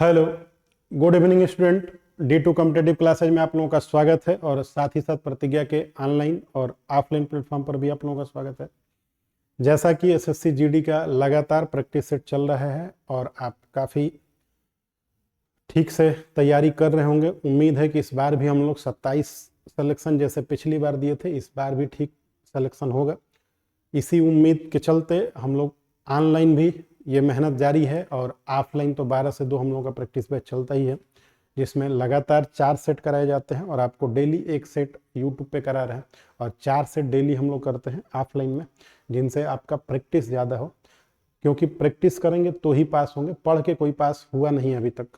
Hello, good evening student. D2 competitive classes में आप लोगों का स्वागत है और साथ ही साथ प्रतिज्ञा के ऑनलाइन और ऑफलाइन प्लेटफॉर्म पर भी आप लोगों का स्वागत है। जैसा कि एसएससी जीडी का लगातार प्रैक्टिस सेट चल रहा है और आप काफ़ी ठीक से तैयारी कर रहे होंगे। उम्मीद है कि इस बार भी हम लोग 27 सिलेक्शन जैसे पिछली बार दिए थे, इस बार भी ठीक सिलेक्शन होगा। इसी उम्मीद के चलते हम लोग ऑनलाइन भी ये मेहनत जारी है और ऑफलाइन तो 12 से 2 हम लोगों का प्रैक्टिस बैच चलता ही है, जिसमें लगातार 4 सेट कराए जाते हैं और आपको डेली एक सेट यूट्यूब पे करा रहे हैं और 4 सेट डेली हम लोग करते हैं ऑफलाइन में, जिनसे आपका प्रैक्टिस ज़्यादा हो। क्योंकि प्रैक्टिस करेंगे तो ही पास होंगे, पढ़ के कोई पास हुआ नहीं अभी तक।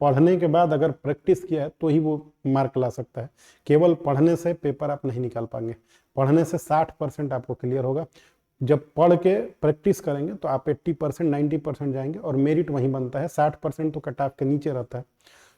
पढ़ने के बाद अगर प्रैक्टिस किया है तो ही वो मार्क ला सकता है। केवल पढ़ने से पेपर आप नहीं निकाल पाएंगे। पढ़ने से 60% आपको क्लियर होगा। जब पढ़ के प्रैक्टिस करेंगे तो आप 80% 90% जाएंगे और मेरिट वहीं बनता है। 60% तो कट ऑफ के नीचे रहता है।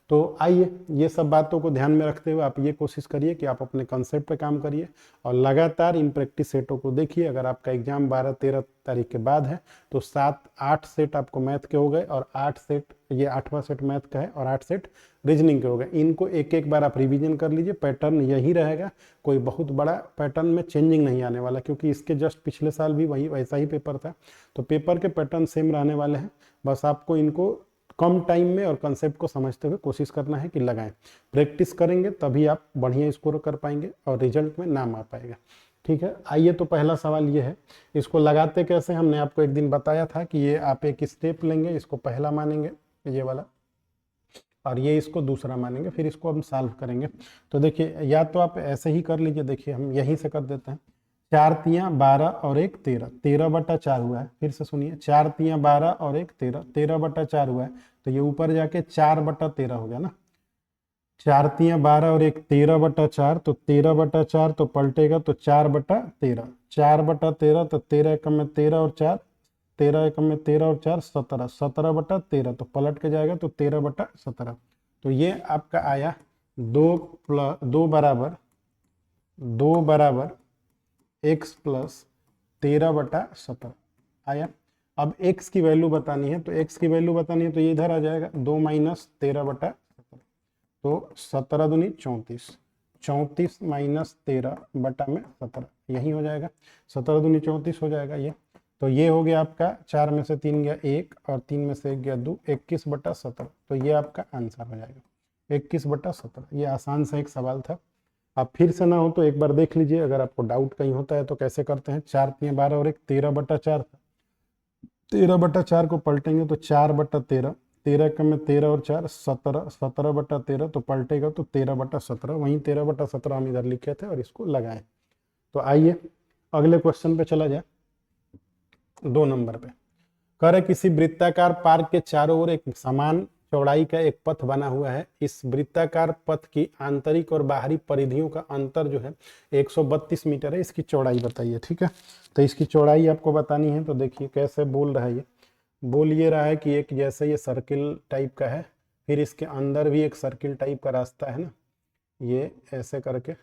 तो आइए, ये सब बातों को ध्यान में रखते हुए आप ये कोशिश करिए कि आप अपने कंसेप्ट पे काम करिए और लगातार इन प्रैक्टिस सेटों को देखिए। अगर आपका एग्जाम 12-13 तारीख के बाद है तो 7-8 सेट आपको मैथ के हो गए और 8 सेट, ये 8वां सेट मैथ का है और 8 सेट रीजनिंग के हो गए। इनको एक एक बार आप रिविजन कर लीजिए। पैटर्न यही रहेगा, कोई बहुत बड़ा पैटर्न में चेंजिंग नहीं आने वाला, क्योंकि इसके जस्ट पिछले साल भी वही वैसा ही पेपर था। तो पेपर के पैटर्न सेम रहने वाले हैं। बस आपको इनको कम टाइम में और कंसेप्ट को समझते हुए कोशिश करना है कि लगाएं। प्रैक्टिस करेंगे तभी आप बढ़िया स्कोर कर पाएंगे और रिजल्ट में नाम आ पाएगा। ठीक है, आइए तो पहला सवाल ये है, इसको लगाते कैसे। हमने आपको एक दिन बताया था कि ये आप एक स्टेप लेंगे, इसको पहला मानेंगे ये वाला, और ये इसको दूसरा मानेंगे, फिर इसको हम सॉल्व करेंगे। तो देखिए, या तो आप ऐसे ही कर लीजिए। देखिए, हम यहीं से कर देते हैं। 4 तियां 12 और 1 13, 13/4 हुआ है। फिर से सुनिए, 4 तियां 12 और 1 13, 13/4 हुआ है। तो ये ऊपर जाके 4/13 हो गया ना। 4 तियां 12 और 1 13/4, तो 13/4 तो पलटेगा तो 4/13, 4/13 तो 13 एकम में 13 और 4, 13 एकम में 13 और 4 17, 17/13 तो पलट के जाएगा तो 13/17। तो ये आपका आया 2 बराबर x प्लस 13/17 आया। अब x की वैल्यू बतानी है, तो x की वैल्यू बतानी है तो ये इधर आ जाएगा 2 माइनस 13/17, तो 17 दूनी 34, 34 माइनस 13/17 यही हो जाएगा। 17 दूनी 34 हो जाएगा ये। तो ये हो गया आपका 4 में से 3 गया 1 और 3 में से 1 गया 2, 21/17। तो ये आपका आंसर हो जाएगा 21/17। ये आसान सा एक सवाल था। आप फिर से ना हो तो एक बार देख लीजिए, अगर आपको डाउट कहीं होता है तो कैसे करते हैं। 4 तियां 12 और 1 13/4 था। 13/4 को पलटेंगे तो 4/13, 13 के में 13 और 4 17, 17/13 तो पलटेगा तो 13/17। वहीं 13/17 हम इधर लिखे थे और इसको लगाएं। तो आइए अगले क्वेश्चन पे चला जाए। 2 नंबर पे कह रहे किसी वृत्ताकार पार्क के चारों ओर एक समान चौड़ाई का एक पथ बना हुआ है। इस वृत्ताकार पथ की आंतरिक और बाहरी परिधियों का अंतर जो है 132 मीटर है। इसकी चौड़ाई बताइए। ठीक है, तो इसकी चौड़ाई आपको बतानी है। तो देखिए कैसे बोल रहा है ये। बोल ये रहा है कि एक जैसे ये सर्किल टाइप का है, फिर इसके अंदर भी एक सर्किल टाइप का रास्ता है ना, ये ऐसे करके।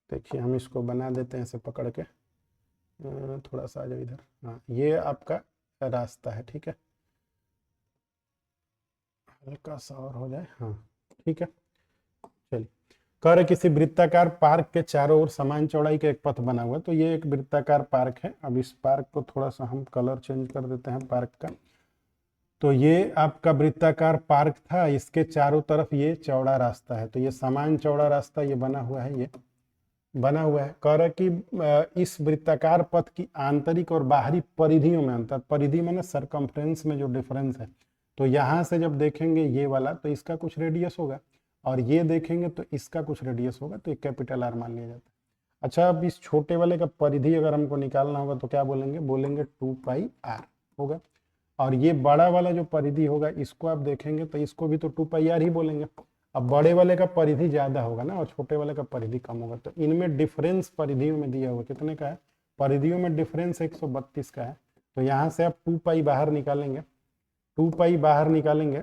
देखिए हम इसको बना देते हैं ऐसे पकड़ के। थोड़ा सा आ जाओ इधर। हाँ, ये आपका रास्ता है। ठीक है, हल्का सा और हो जाए। हाँ ठीक है, चलिए। कह रहे किसी वृत्ताकार पार्क के चारों ओर समान चौड़ाई का एक पथ बना हुआ है। तो ये एक वृत्ताकार पार्क है। अब इस पार्क को थोड़ा सा हम कलर चेंज कर देते हैं पार्क का। तो ये आपका वृत्ताकार पार्क था, इसके चारों तरफ ये चौड़ा रास्ता है। तो ये समान चौड़ा रास्ता ये बना हुआ है, ये बना हुआ है। कह रहा कि इस वृत्ताकार पथ की आंतरिक और बाहरी परिधियों में अंतर। परिधि माने सरकमफ्रेंस में जो डिफरेंस है। तो यहाँ से जब देखेंगे ये वाला तो इसका कुछ रेडियस होगा, और ये देखेंगे तो इसका कुछ रेडियस होगा, तो एक कैपिटल आर मान लिया जाता है। अच्छा, अब इस छोटे वाले का परिधि अगर हमको निकालना होगा तो क्या बोलेंगे, बोलेंगे 2πr होगा। और ये बड़ा वाला जो परिधि होगा इसको आप देखेंगे तो इसको भी तो 2πr ही बोलेंगे। अब बड़े वाले का परिधि ज्यादा होगा ना और छोटे वाले का परिधि कम होगा। तो इनमें डिफरेंस परिधियों में दिया हुआ कितने का है, परिधियों में डिफरेंस 132 का है। तो यहाँ से आप 2π बाहर निकालेंगे, 2π बाहर निकालेंगे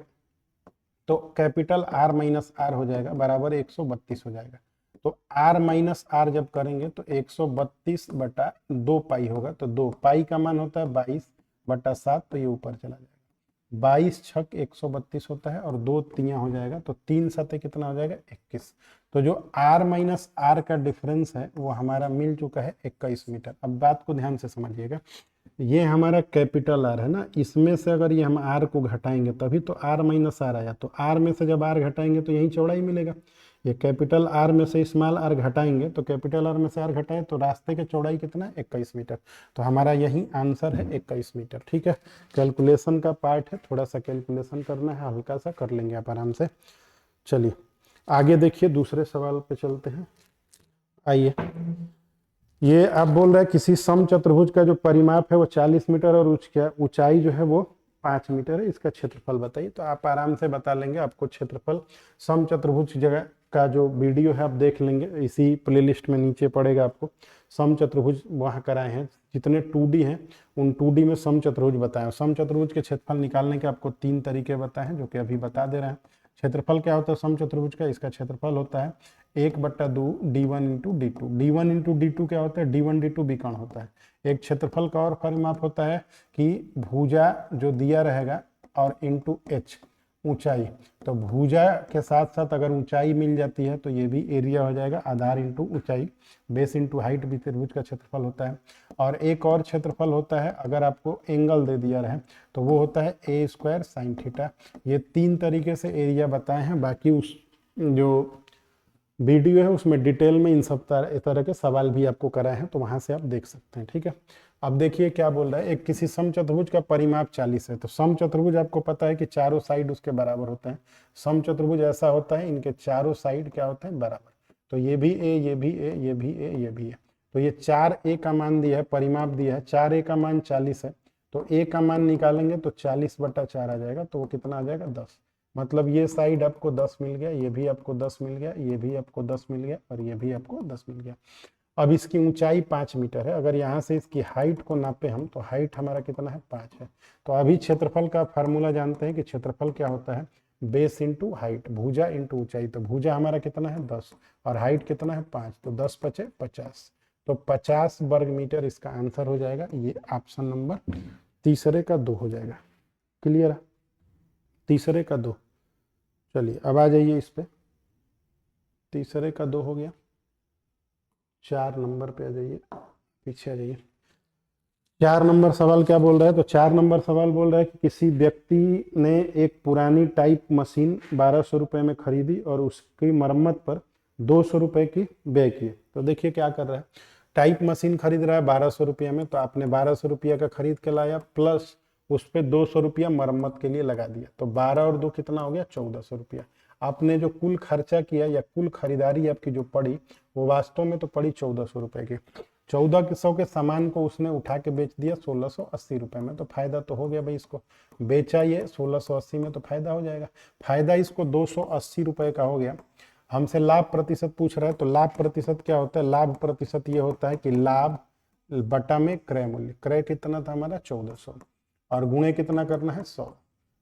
तो कैपिटल आर माइनस आर हो जाएगा बराबर 132 हो जाएगा। तो आर माइनस आर जब करेंगे तो 132/2π होगा। तो 2π का मान होता है 22/7, तो ये ऊपर चला जाएगा। 22 छक 132 होता है और 2 तियां हो जाएगा, तो 3 सतह कितना हो जाएगा 21। तो जो r माइनस r का डिफरेंस है वो हमारा मिल चुका है 21 मीटर। अब बात को ध्यान से समझिएगा, ये हमारा कैपिटल R है ना, इसमें से अगर ये हम R को घटाएंगे तभी तो R माइनस R आया, तो R में से जब R घटाएंगे तो यही चौड़ाई मिलेगा। ये कैपिटल R में से स्मॉल r घटाएंगे तो कैपिटल R में से R घटाए तो रास्ते की चौड़ाई कितना है 21 मीटर। तो हमारा यही आंसर है 21 मीटर। ठीक है, कैलकुलेशन का पार्ट है, थोड़ा सा कैलकुलेशन करना है, हल्का सा कर लेंगे आप आराम से। चलिए आगे देखिए, दूसरे सवाल पे चलते हैं। आइए, ये आप बोल रहे हैं किसी समचतुर्भुज का जो परिमाप है वो 40 मीटर और उसका ऊंचाई जो है वो 5 मीटर है, इसका क्षेत्रफल बताइए। तो आप आराम से बता लेंगे, आपको क्षेत्रफल समचतुर्भुज जगह का जो वीडियो है आप देख लेंगे, इसी प्लेलिस्ट में नीचे पड़ेगा आपको। समचतुर्भुज वहाँ कराए हैं, जितने 2D हैं उन 2D में समचतुर्भुज बताए। समचतुर्भुज के क्षेत्रफल निकालने के आपको 3 तरीके बताए हैं, जो कि अभी बता दे रहे हैं। क्षेत्रफल क्या होता है समचतुर्भुज का, इसका क्षेत्रफल होता है 1/2 d1 into d2। d1 into d2 क्या होता है, d1 d2 विकर्ण होता है। एक क्षेत्रफल का और परिमाप होता है कि भुजा जो दिया रहेगा और इंटू h ऊंचाई, तो भुजा के साथ साथ अगर ऊंचाई मिल जाती है तो ये भी एरिया हो जाएगा, आधार इंटू ऊंचाई, बेस इंटू हाइट भी त्रिभुज का क्षेत्रफल होता है। और एक और क्षेत्रफल होता है अगर आपको एंगल दे दिया रहे तो वो होता है a स्क्वायर साइन थीटा। ये 3 तरीके से एरिया बताए हैं, बाकी उस जो वीडियो है उसमें डिटेल में इन सब तरह के सवाल भी आपको कराए हैं, तो वहां से आप देख सकते हैं। ठीक है, अब देखिए क्या बोल रहा है, एक किसी समचतुर्भुज का परिमाप 40 है। तो समचतुर्भुज आपको पता है कि चारों साइड उसके बराबर होते हैं। समचतुर्भुज ऐसा होता है इनके चारों साइड क्या होते हैं, बराबर। तो ये भी a, ये भी a, ये भी a, ये भी a। तो ये 4a का मान दिया है, परिमाप दिया है, 4a का मान 40 है, तो a का मान निकालेंगे तो 40/4 आ जाएगा, तो वो कितना आ जाएगा 10। मतलब ये साइड आपको 10 मिल गया, ये भी आपको 10 मिल गया, ये भी आपको 10 मिल गया और ये भी आपको 10 मिल गया। अब इसकी ऊंचाई 5 मीटर है, अगर यहाँ से इसकी हाइट को नापे हम तो हाइट हमारा कितना है 5 है। तो अभी क्षेत्रफल का फार्मूला जानते हैं कि क्षेत्रफल क्या होता है, बेस इंटू हाइट, भुजा इंटू ऊंचाई। तो भुजा हमारा कितना है 10 और हाइट कितना है 5, तो 10 × 5 = 50, तो 50 वर्ग मीटर इसका आंसर हो जाएगा। ये ऑप्शन नंबर तीसरे का 2 हो जाएगा। क्लियर है, तीसरे का 2। चलिए अब आ जाइए इस पे, तीसरे का 2 हो गया। 4 नंबर पे आ जाइए, पीछे आ जाइए। 4 नंबर सवाल क्या बोल रहा है, तो 4 नंबर सवाल बोल रहा है कि किसी व्यक्ति ने एक पुरानी टाइप मशीन 1200 रुपये में खरीदी और उसकी मरम्मत पर 200 रुपये की व्यय की। तो देखिए क्या कर रहा है, टाइप मशीन खरीद रहा है 1200 रुपये में, तो आपने 1200 रुपये का खरीद के लाया, प्लस उस पर 200 रुपया मरम्मत के लिए लगा दिया, तो 12 और 2 कितना हो गया 1400 रुपया। आपने जो कुल खर्चा किया या कुल खरीदारी आपकी जो पड़ी वो वास्तव में तो पड़ी 1400 रुपये की। 1400 के सामान को उसने उठा के बेच दिया 1680 रुपये में, तो फायदा तो हो गया भाई, इसको बेचा ये 1680 में तो फायदा हो जाएगा। फायदा इसको 280 रुपये का हो गया। हमसे लाभ प्रतिशत पूछ रहा है, तो लाभ प्रतिशत क्या होता है, लाभ प्रतिशत ये होता है कि लाभ बटा में क्रय मूल्य। क्रय कितना था हमारा 1400 और गुणे कितना करना है 100,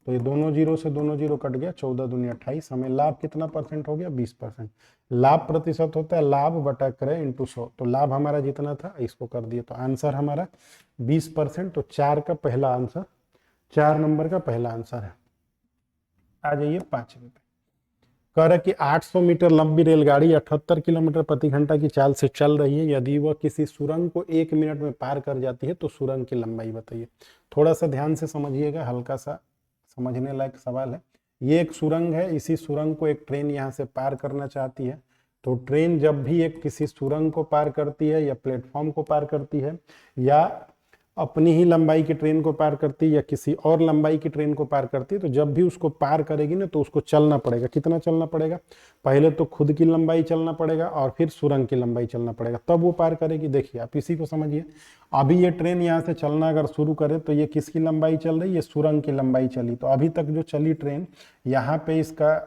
तो ये दोनों जीरो से दोनों जीरो कट गया, 14 दूनी 28, हमें लाभ कितना परसेंट हो गया 20%। लाभ प्रतिशत होता है लाभ बटा क्रय इंटू 100, तो लाभ हमारा जितना था इसको कर दिए, तो आंसर हमारा 20%। तो 4 का पहला आंसर, 4 नंबर का पहला आंसर है। आ जाइए 5वें पे। कह रहा है कि 800 मीटर लंबी रेलगाड़ी 78 किलोमीटर प्रति घंटा की चाल से चल रही है, यदि वह किसी सुरंग को 1 मिनट में पार कर जाती है तो सुरंग की लंबाई बताइए। थोड़ा सा ध्यान से समझिएगा, हल्का सा समझने लायक सवाल है। ये एक सुरंग है, इसी सुरंग को एक ट्रेन यहाँ से पार करना चाहती है। तो ट्रेन जब भी एक किसी सुरंग को पार करती है या प्लेटफॉर्म को पार करती है या अपनी ही लंबाई की ट्रेन को पार करती है या किसी और लंबाई की ट्रेन को पार करती है, तो जब भी उसको पार करेगी ना तो उसको चलना पड़ेगा। कितना चलना पड़ेगा, पहले तो खुद की लंबाई चलना पड़ेगा और फिर सुरंग की लंबाई चलना पड़ेगा, तब वो पार करेगी। देखिए आप इसी को समझिए, अभी ये ट्रेन यहाँ से चलना अगर शुरू करे तो ये किसकी लंबाई चल रही है, ये सुरंग की लंबाई चली। तो अभी तक जो चली ट्रेन, यहाँ पे इसका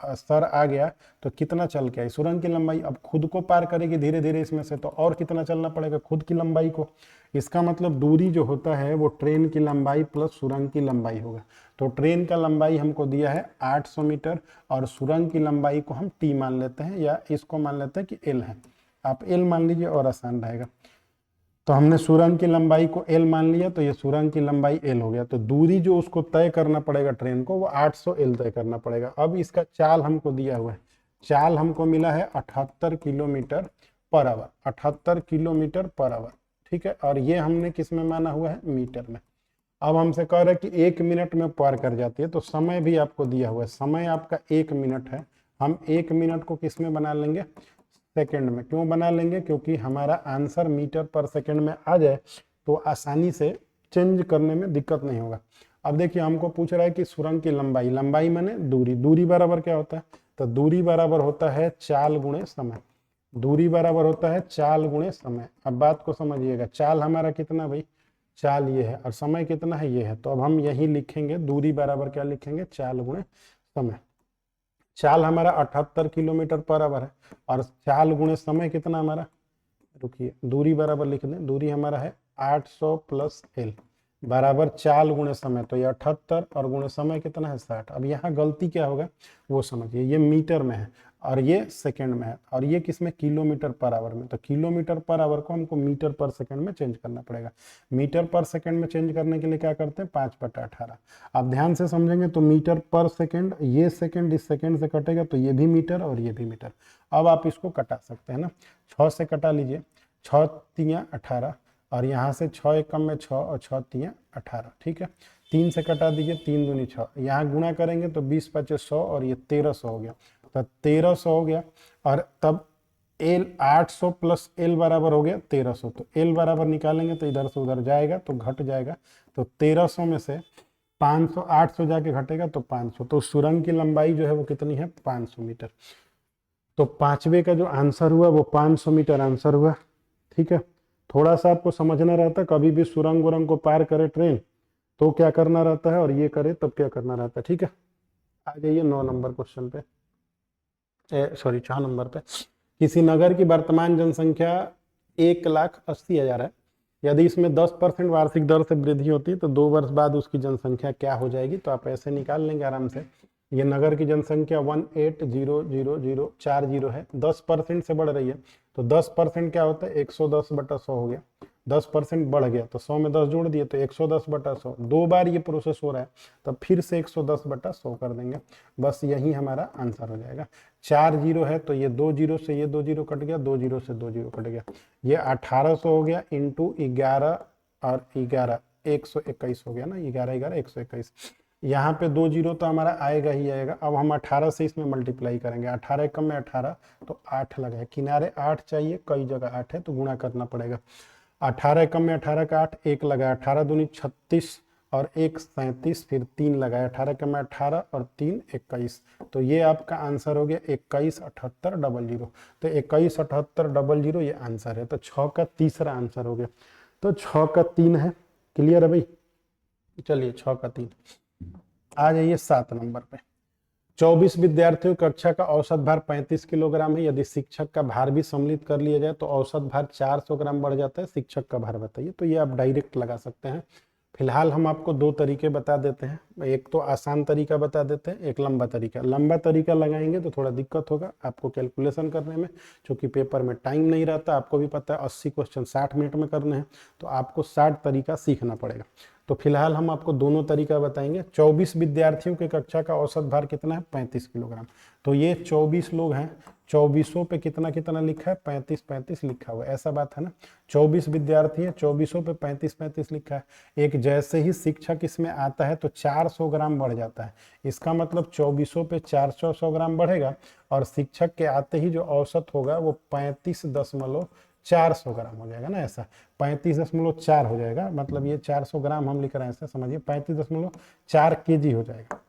सर आ गया तो कितना चल के आई सुरंग की लंबाई। अब खुद को पार करेगी धीरे धीरे इसमें से, तो और कितना चलना पड़ेगा खुद की लंबाई को। इसका मतलब दूरी जो होता है वो ट्रेन की लंबाई प्लस सुरंग की लंबाई होगा। तो ट्रेन का लंबाई हमको दिया है 800 मीटर और सुरंग की लंबाई को हम टी मान लेते हैं या इसको मान लेते हैं कि एल है। आप एल मान लीजिए और आसान रहेगा। तो हमने सुरंग की लंबाई को एल मान लिया, तो ये सुरंग की लंबाई एल हो गया। तो दूरी जो उसको तय करना पड़ेगा ट्रेन को, वो 800 एल तय करना पड़ेगा। अब इसका चाल हमको दिया हुआ है, चाल हमको मिला है 78 kilometre per hour, 78 kilometre per hour, ठीक है। और ये हमने किस में माना हुआ है, मीटर में। अब हमसे कह रहा है कि 1 मिनट में पार कर जाती है, तो समय भी आपको दिया हुआ है, समय आपका 1 मिनट है। हम 1 मिनट को किस में बना लेंगे, सेकंड में। क्यों बना लेंगे, क्योंकि हमारा आंसर मीटर पर सेकंड में आ जाए तो आसानी से चेंज करने में दिक्कत नहीं होगा। अब देखिए हमको पूछ रहा है कि सुरंग की लंबाई, लंबाई माने दूरी, दूरी बराबर क्या होता है, तो दूरी बराबर होता है चाल गुणे समय, दूरी बराबर होता है चाल गुणे समय। अब बात को समझिएगा, चाल हमारा कितना भाई, चाल ये है, और समय कितना है, ये है। तो अब हम यही लिखेंगे, दूरी बराबर क्या लिखेंगे, चाल गुणे समय। चाल हमारा 78 किलोमीटर पर आवर है, और चाल गुणे समय कितना हमारा, रुकिए दूरी बराबर लिख दें, दूरी हमारा है 800 प्लस एल बराबर चाल गुणे समय। तो ये 78 और गुणे समय कितना है 60। अब यहाँ गलती क्या होगा वो समझिए, ये मीटर में है और ये सेकंड में है, और ये किसमें, किलोमीटर पर आवर में। तो किलोमीटर पर आवर को हमको मीटर पर सेकंड में चेंज करना पड़ेगा। मीटर पर सेकंड में चेंज करने के लिए क्या करते हैं, 5/18। आप ध्यान से समझेंगे तो मीटर पर सेकंड, ये सेकंड इस सेकंड से कटेगा तो ये भी मीटर और ये भी मीटर। अब आप इसको कटा सकते हैं ना, 6 से कटा लीजिए, 6 तियाँ 18, और यहाँ से 6 एकम में 6 और 6 तियाँ 18, ठीक है। 3 से कटा दीजिए, 3 दूनी 6, यहाँ गुणा करेंगे तो 20 × 5 = 100 और ये 1300 हो गया, तो 1300 हो गया। और तब एल 800 प्लस एल बराबर हो गया 1300, तो एल बराबर निकालेंगे तो इधर से उधर जाएगा तो घट जाएगा, तो 1300 में से 500, 800 जाके घटेगा तो 500, तो सुरंग की लंबाई जो है वो कितनी है, 500 मीटर। तो पांचवे का जो आंसर हुआ वो 500 मीटर आंसर हुआ, ठीक है। थोड़ा सा आपको समझना रहता है, कभी भी सुरंग उरंग को पार करे ट्रेन तो क्या करना रहता है, और ये करे तब क्या करना रहता है, ठीक है। आ जाइए 9 नंबर क्वेश्चन पे, सॉरी 4 नंबर पे। किसी नगर की वर्तमान जनसंख्या 1,80,000 है, यदि इसमें 10% वार्षिक दर से वृद्धि होती है तो 2 वर्ष बाद उसकी जनसंख्या क्या हो जाएगी। तो आप ऐसे निकाल लेंगे आराम से। ये नगर की जनसंख्या 18,00040 है, 10% से बढ़ रही है, तो 10% क्या होता है, 110/100 हो गया। 10% बढ़ गया तो 100 में 10 जोड़ दिए तो 110/100, 2 बार ये प्रोसेस हो रहा है, तब फिर से 110/100 कर देंगे, बस यही हमारा आंसर हो जाएगा। 4 जीरो है तो ये 2 जीरो से ये 2 जीरो कट गया, 2 जीरो से 2 जीरो कट गया, ये 1800 हो गया इंटू 11 और 11 121 हो गया ना, 11 11 121। यहाँ पे 2 जीरो तो हमारा आएगा ही आएगा। अब हम 18 से इसमें मल्टीप्लाई करेंगे, 18 एकम में 18 तो 8 लगा है, किनारे 8 चाहिए, कई जगह 8 है तो गुणा करना पड़ेगा। 18 एकम में 18 का 8, 1 लगा, 18 दूनी 36 और 1 37, फिर 3 लगाया, 18 एकम में 18 और 3 21, तो ये आपका आंसर हो गया 21,78,00। तो 21,78,00 ये आंसर है, तो 6 का तीसरा आंसर हो गया। तो 6 का 3 है, क्लियर है भाई। चलिए 6 का 3। आ जाइए 7 नंबर पे। 24 विद्यार्थियों कक्षा का औसत भार 35 किलोग्राम है, यदि शिक्षक का भार भी सम्मिलित कर लिया जाए तो औसत भार 400 ग्राम बढ़ जाता है, शिक्षक का भार बताइए। तो ये आप डायरेक्ट लगा सकते हैं। फिलहाल हम आपको 2 तरीके बता देते हैं, एक तो आसान तरीका बता देते हैं, एक लंबा तरीका। लंबा तरीका लगाएंगे तो थोड़ा दिक्कत होगा आपको कैलकुलेशन करने में, क्योंकि पेपर में टाइम नहीं रहता। आपको भी पता है 80 क्वेश्चन 60 मिनट में करने हैं, तो आपको 60 तरीका सीखना पड़ेगा। तो फिलहाल हम आपको दोनों तरीका बताएंगे। 24 विद्यार्थियों की कक्षा का औसत भार कितना है, 35 किलोग्राम। तो ये 24 लोग हैं, 2400 पे कितना कितना लिखा है, 35 35 लिखा हुआ है, ऐसा बात है ना। 24 विद्यार्थी है, 2400 पे 35 35 लिखा है। एक जैसे ही शिक्षक इसमें आता है तो 400 ग्राम बढ़ जाता है, इसका मतलब 2400 पे 400 ग्राम बढ़ेगा, और शिक्षक के आते ही जो औसत होगा वो 35.400 ग्राम हो जाएगा ना, ऐसा 35.4 हो जाएगा। मतलब ये 400 ग्राम हम लिख रहे हैं, ऐसा समझिए 35.4 kg हो जाएगा।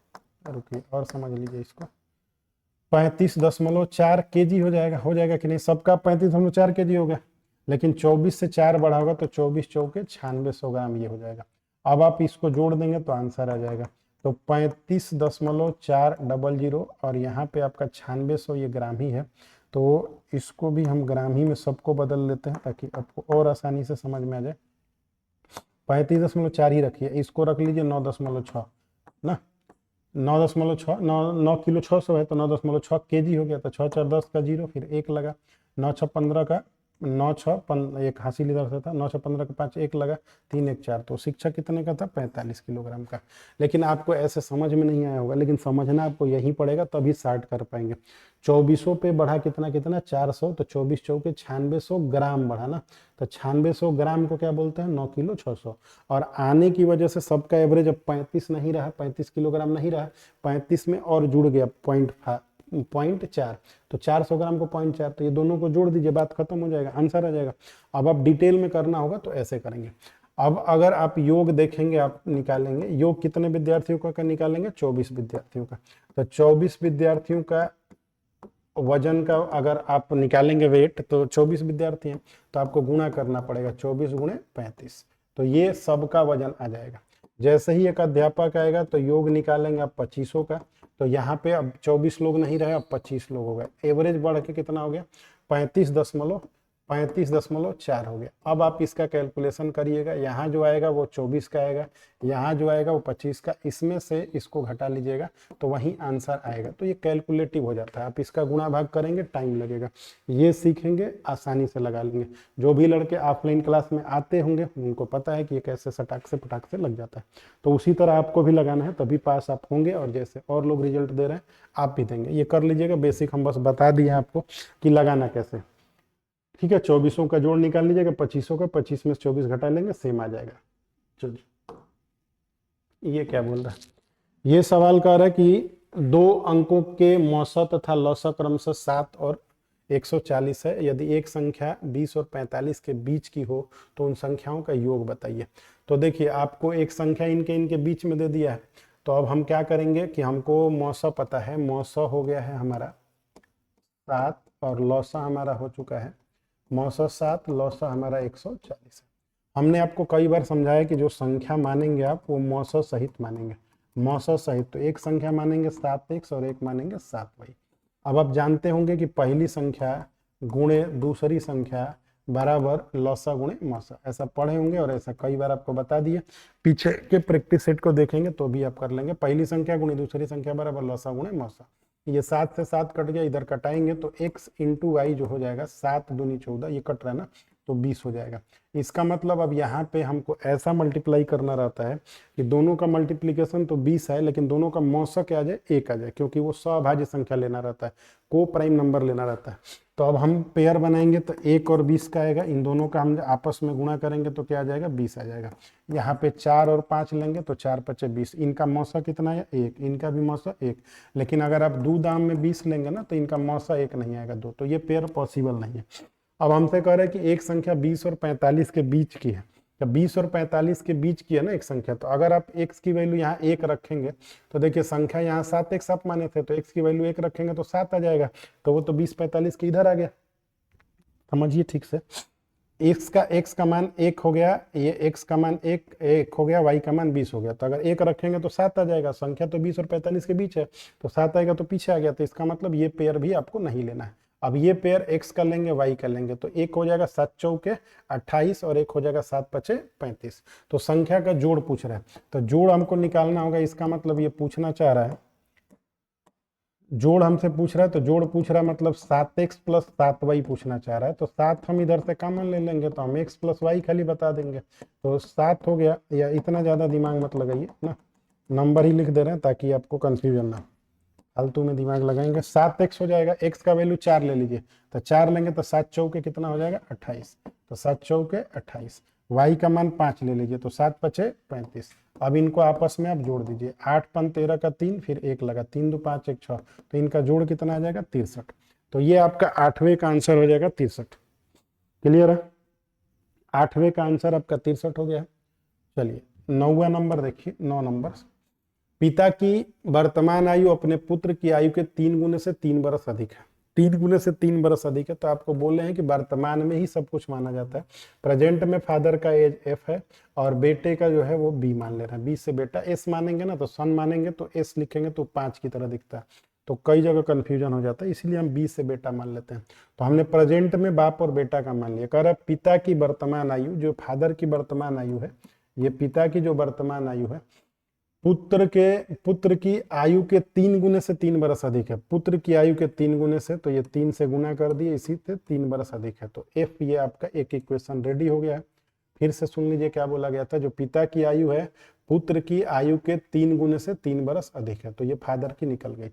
रुकिए और समझ लीजिए इसको, 35.4 kg हो जाएगा कि नहीं, सबका 35.4 kg हो गया, लेकिन 24 से 4 बढ़ा होगा तो 24 चौके 9600 ग्राम ये हो जाएगा। अब आप इसको जोड़ देंगे तो आंसर आ जाएगा। तो 35.400 और यहाँ पे आपका 9600 ये ग्राम ही है, तो इसको भी हम ग्राम ही में सबको बदल लेते हैं ताकि आपको और आसानी से समझ में आ जाए। 35.4 ही रखिए, इसको रख लीजिए 9.6 ना, 9.6 9 किलो 600 है तो 9.6 kg हो गया, तो 6 4 10 का 0, फिर 1 लगा, 9 6 15 का 9 6 एक हासिल इधर से था, 9 6 15 का 5 1 लगा, 3 1 4, तो शिक्षा कितने का था 45 किलोग्राम का। लेकिन आपको ऐसे समझ में नहीं आया होगा, लेकिन समझना आपको यही पड़ेगा तभी स्टार्ट कर पाएंगे। 2400 पे बढ़ा कितना कितना 400, तो 24 चौके 9600 ग्राम बढ़ा ना, तो 9600 ग्राम को क्या बोलते हैं 9 किलो 600। और आने की वजह से सबका एवरेज अब 35 नहीं रहा, 35 किलोग्राम नहीं रहा, 35 में और जुड़ गया 0.4, तो 400 ग्राम को 0.4, तो ये दोनों को जोड़ दीजिए, बात खत्म हो जाएगा, आंसर आ जाएगा। अब आप डिटेल में करना होगा तो ऐसे करेंगे। अब अगर आप योग देखेंगे, आप निकालेंगे योग कितने विद्यार्थियों का निकालेंगे 24 विद्यार्थियों का, तो 24 विद्यार्थियों का वजन का अगर आप निकालेंगे वेट, तो 24 विद्यार्थी हैं तो आपको गुणा करना पड़ेगा 24 गुणे 35, तो ये सबका वजन आ जाएगा। जैसे ही एक अध्यापक आएगा तो योग निकालेंगे आप 2500 का, तो यहाँ पे अब 24 लोग नहीं रहे, अब 25 लोग हो गए, एवरेज बढ़ के कितना हो गया 35.4 हो गया। अब आप इसका कैलकुलेशन करिएगा, यहाँ जो आएगा वो 24 का आएगा, यहाँ जो आएगा वो 25 का, इसमें से इसको घटा लीजिएगा तो वही आंसर आएगा। तो ये कैलकुलेटिव हो जाता है, आप इसका गुणा भाग करेंगे टाइम लगेगा, ये सीखेंगे आसानी से लगा लेंगे। जो भी लड़के ऑफलाइन क्लास में आते होंगे उनको पता है कि ये कैसे सटाक से पटाक से लग जाता है, तो उसी तरह आपको भी लगाना है, तभी पास आप होंगे। और जैसे और लोग रिजल्ट दे रहे हैं आप भी देंगे, ये कर लीजिएगा। बेसिक हम बस बता दिए आपको कि लगाना कैसे, ठीक है। 2400 का जोड़ निकाल लीजिएगा 2500 का, 25 में से 24 घटा लेंगे, सेम आ जाएगा। चलिए, ये क्या बोल रहा है, ये सवाल कह रहा है कि 2 अंकों के मौसा तथा लौसा क्रमशः 7 और 140 है। यदि एक संख्या 20 और 45 के बीच की हो तो उन संख्याओं का योग बताइए। तो देखिए, आपको एक संख्या इनके बीच में दे दिया है, तो अब हम क्या करेंगे कि हमको मौसा पता है, मौसा हो गया है हमारा 7 और लौसा हमारा हो चुका है मौसा 7, लौसा हमारा 140 है। हमने आपको कई बार समझाया कि जो संख्या मानेंगे आप वो मौसा सहित मानेंगे, मौसा सहित, तो एक संख्या मानेंगे 7x और एक मानेंगे 7y। अब आप जानते होंगे कि पहली संख्या गुणे दूसरी संख्या बराबर लौसा गुणे मौसा, ऐसा पढ़े होंगे और ऐसा कई बार आपको बता दिए। पीछे के प्रैक्टिस सेट को देखेंगे तो भी आप कर लेंगे, पहली संख्या गुणे दूसरी संख्या बराबर लौसा गुणे मौसा। ये 7 से 7 कट गया, इधर कटाएंगे तो x इंटू वाई जो हो जाएगा 7 दूनी 14, ये कट रहा है ना, तो 20 हो जाएगा। इसका मतलब अब यहाँ पे हमको ऐसा मल्टीप्लाई करना रहता है कि दोनों का मल्टीप्लीकेशन तो 20 है, लेकिन दोनों का मौसा क्या आ जाए 1 आ जाए, क्योंकि वो सभाज्य संख्या लेना रहता है, को प्राइम नंबर लेना रहता है। तो अब हम पेयर बनाएंगे तो 1 और 20 का आएगा, इन दोनों का हम आपस में गुणा करेंगे तो क्या आ जाएगा 20 आ जाएगा। यहाँ पे 4 और 5 लेंगे तो 4 5 20, इनका मौसा कितना है 1, इनका भी मौसा 1। लेकिन अगर आप 2 दाम में 20 लेंगे ना तो इनका मौसा 1 नहीं आएगा 2, तो ये पेयर पॉसिबल नहीं है। अब हमसे कह रहे हैं कि एक संख्या 20 और 45 के बीच की है, जब 20 और 45 के बीच की है ना एक संख्या, तो अगर आप x की वैल्यू यहाँ 1 रखेंगे तो देखिए संख्या यहाँ 7x आप माने थे, तो x की वैल्यू 1 रखेंगे तो 7 आ जाएगा, तो वो तो 20 45 के इधर आ गया। समझिए ठीक से, x का मान 1 हो गया, ये x का मान 1 हो गया, y का मान 20 हो गया, तो अगर 1 रखेंगे तो 7 आ जाएगा। संख्या तो 20 और 45 के बीच है, तो 7 आएगा तो पीछे आ गया, तो इसका मतलब ये पेयर भी आपको नहीं लेना है। अब ये पेयर x का लेंगे y का लेंगे, तो एक हो जाएगा 7 चौके 28 और एक हो जाएगा 7 पचे 35। तो संख्या का जोड़ पूछ रहा है, तो जोड़ हमको निकालना होगा। इसका मतलब ये पूछना चाह रहा है, जोड़ हमसे पूछ रहा है, तो जोड़ पूछ रहा है मतलब 7x प्लस 7y पूछना चाह रहा है, तो 7 हम इधर से कॉमन ले लेंगे तो हम x प्लस वाई खाली बता देंगे, तो 7 हो गया। या इतना ज़्यादा दिमाग मत लगाइए ना, नंबर ही लिख दे रहे हैं ताकि आपको कंफ्यूजन ना, फालतू में दिमाग लगाएंगे। 7x हो जाएगा, x का वैल्यू 4 ले लीजिए, तो 4 लेंगे तो 7 चौके कितना हो जाएगा 28, तो 7 चौके 28। y का मान 5 ले लीजिए, तो 7 पचे 35। अब इनको आपस में आप जोड़ दीजिए, 8 5 13 का 3, फिर 1 लगा, 3 2 5 1 6, तो इनका जोड़ कितना आ जाएगा 63। तो ये आपका 8वें का आंसर हो जाएगा 63। क्लियर है, 8वें का आंसर आपका 63 हो गया। चलिए 9वां नंबर देखिए, 9 नंबर, पिता की वर्तमान आयु अपने पुत्र की आयु के 3 गुने से 3 बरस अधिक है, 3 गुने से 3 बरस अधिक है, तो आपको बोले हैं कि वर्तमान में ही सब कुछ माना जाता है। प्रेजेंट में फादर का एज f है और बेटे का जो है वो b मान ले रहा है, b से बेटा, s मानेंगे ना तो सन मानेंगे तो s लिखेंगे तो 5 की तरह दिखता है, तो कई जगह कंफ्यूजन हो जाता है, इसलिए हम b से बेटा मान लेते हैं। तो हमने प्रेजेंट में बाप और बेटा का मान लिया। कह रहा है पिता की वर्तमान आयु, जो फादर की वर्तमान आयु है, ये पिता की जो वर्तमान आयु है पुत्र की आयु के 3 गुने से 3 बरस अधिक है। पुत्र की आयु के 3 गुने से, तो ये 3 से गुना कर दिए, इसी से 3 बरस अधिक है। तो एफ, ये आपका एक इक्वेशन रेडी हो गया है। फिर से सुन लीजिए क्या बोला गया था, जो पिता की आयु है पुत्र की आयु के 3 गुने से 3 बरस अधिक है। तो ये फादर की निकल गई।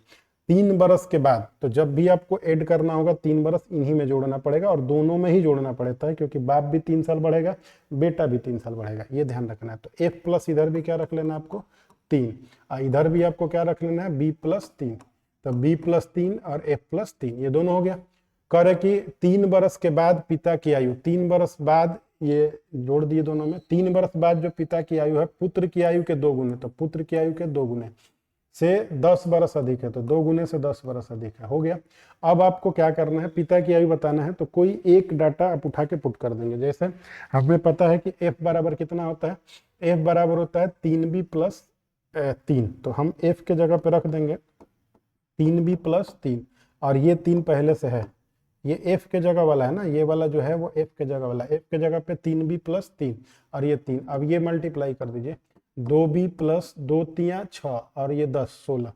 3 बरस के बाद, तो जब भी आपको ऐड करना होगा 3 बरस इन्हीं में जोड़ना पड़ेगा, और दोनों में ही जोड़ना पड़ता है, क्योंकि बाप भी 3 साल बढ़ेगा, बेटा भी 3 साल बढ़ेगा, ये ध्यान रखना है। तो एफ प्लस इधर भी क्या रख लेना है आपको 3, इधर भी आपको क्या रख लेना है बी प्लस 3। तो बी प्लस 3 और एफ प्लस 3, ये दोनों हो गया। कह रहे कि 3 बरस के बाद पिता की आयु, 3 बरस बाद, ये जोड़ दिए दोनों में, 3 बरस बाद जो पिता की आयु है पुत्र की आयु के 2 गुने, तो पुत्र की आयु के 2 गुने से 10 बरस अधिक है, तो 2 गुने से 10 बरस अधिक है, हो गया। अब आपको क्या करना है, पिता की आयु बताना है, तो कोई एक डाटा आप उठा के पुट कर देंगे। जैसे हमें पता है कि एफ बराबर कितना होता है, एफ बराबर होता है 3b प्लस 3, तो हम एफ के जगह पे रख देंगे 3b प्लस 3, और ये 3 पहले से है, ये एफ के जगह वाला है ना, ये वाला जो है वो एफ के जगह वाला, एफ के जगह पे 3b प्लस 3 और ये 3, अब ये मल्टीप्लाई कर दीजिए, 2b प्लस 2 तिया 6 और ये 10 16,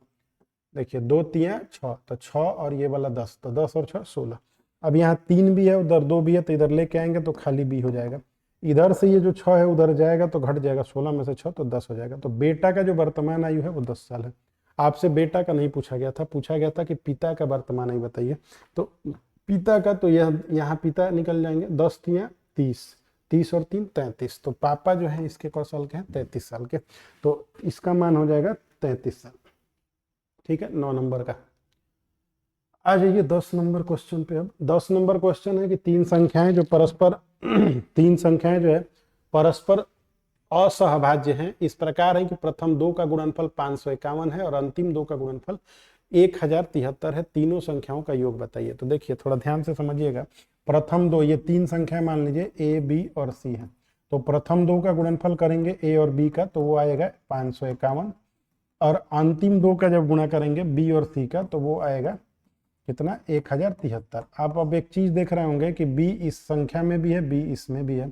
देखिए 2 तिया 6, तो 6 और ये वाला 10, तो 10 और 6 16। अब यहाँ 3 भी है, उधर 2 भी है, तो इधर लेके आएंगे तो खाली b हो जाएगा। इधर से ये जो 6 है उधर जाएगा तो घट जाएगा, 16 में से 6 तो 10 हो जाएगा। तो बेटा का जो वर्तमान आयु है वो 10 साल है। आपसे बेटा का नहीं पूछा गया था, पूछा गया था कि पिता का वर्तमान आयु बताइए। तो पिता का, तो यहाँ पिता निकल जाएंगे, 10 तिया 30, 30 और 3 33, तो पापा जो है इसके कौ साल के हैं 33 साल के, तो इसका मान हो जाएगा 33 साल। ठीक है, 9 नंबर का। आ जाइए 10 नंबर क्वेश्चन पे। अब 10 नंबर क्वेश्चन है कि तीन संख्याएं जो परस्पर तीन संख्याएं जो है परस्पर असहभाज्य हैं, इस प्रकार है कि प्रथम 2 का गुणनफल 551 है और अंतिम 2 का गुणनफल 1073 है। तीनों संख्याओं का योग बताइए। तो देखिए थोड़ा ध्यान से समझिएगा, प्रथम 2, ये 3 संख्याएं मान लीजिए ए बी और सी है, तो प्रथम 2 का गुणनफल करेंगे ए और बी का, तो वो आएगा 551, और अंतिम 2 का जब गुणा करेंगे बी और सी का, तो वो आएगा कितना 1073। आप अब एक चीज देख रहे होंगे कि बी इस संख्या में भी है, बी इसमें भी है,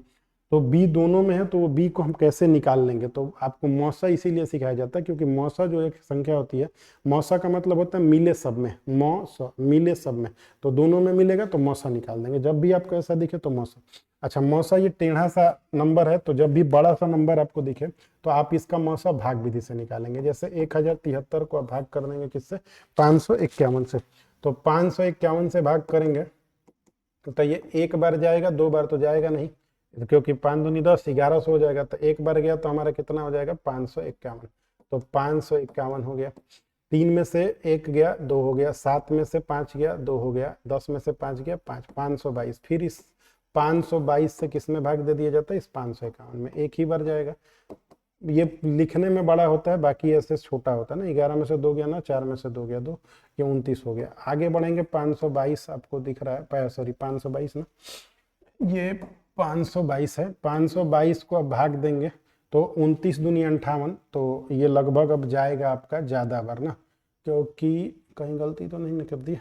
तो बी दोनों में है, तो वो बी को हम कैसे निकाल लेंगे। तो आपको मौसा इसीलिए सिखाया जाता है क्योंकि मौसा जो एक संख्या होती है, मौसा का मतलब होता है मिले सब में, मौसा मिले सब में, तो दोनों में मिलेगा तो मौसा निकाल देंगे। जब भी आपको ऐसा दिखे तो मौसा। अच्छा, मौसा ये टेढ़ा सा नंबर है, तो जब भी बड़ा सा नंबर आपको दिखे तो आप इसका मौसा भाग विधि से निकालेंगे। जैसे 1073 को आप भाग कर देंगे किससे, 551 से, तो 551 से भाग करेंगे तो ये एक बार जाएगा, 2 बार तो जाएगा नहीं, क्योंकि 5 दूनी 10, 1100 हो जाएगा, तो एक बार गया तो हमारा कितना हो जाएगा 551, तो 551 हो गया। 3 में से 1 गया 2 हो गया, 7 में से 5 गया 2 हो गया, 10 में से 5 गया 5, 522। फिर इस 522 से किस में भाग दे दिया जाता है, इस 551 में, एक ही बार जाएगा। ये लिखने में बड़ा होता है, बाकी ऐसे छोटा होता है ना, 11 में से 2 गया ना, 4 में से 2 गया 2, ये 29 हो गया। आगे बढ़ेंगे, 522 आपको दिख रहा है, सॉरी 522 ना, ये 522 है, 522 को अब भाग देंगे तो 29 दूनी 58, तो ये लगभग अब जाएगा आपका ज़्यादा बार ना, क्योंकि कहीं गलती तो नहीं कर दी,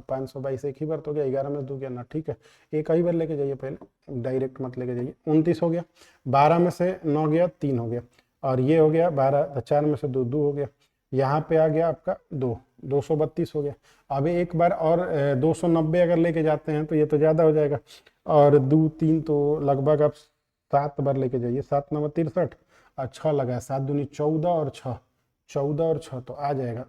522 एक ही बार तो गया, 11 में 2 गया ना, ठीक है, एक ही बार लेके जाइए, पहले डायरेक्ट मत लेके जाइए। 29 हो गया, 12 में से 9 गया 3 हो गया, और ये हो गया 12, 4 में से 2 2 हो गया, यहाँ पे आ गया आपका 2, 232 हो गया। अब एक बार और 290 अगर लेके जाते हैं तो ये तो ज़्यादा हो जाएगा, और 2 3 तो लगभग आप 7 बार लेके जाइए, 7 9 63 और 6 लगा, 7 दूनी 14 और 6, 14 और 6 तो आ जाएगा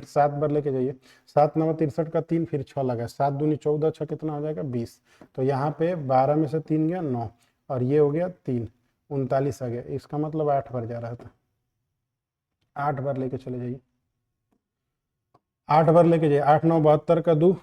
7 बार लेके जाइए, 7 9 63 का 3, फिर 6 लगा, 7 दूनी 14, 6 कितना हो जाएगा 20, तो यहाँ पे 12 में से 3 गया 9, और ये हो गया 3, 39 आ गया। इसका मतलब 8 बार जा रहा था, 8 बार लेके चले जाइए, 8 बार लेके जाइए। 8 9 72 का 2,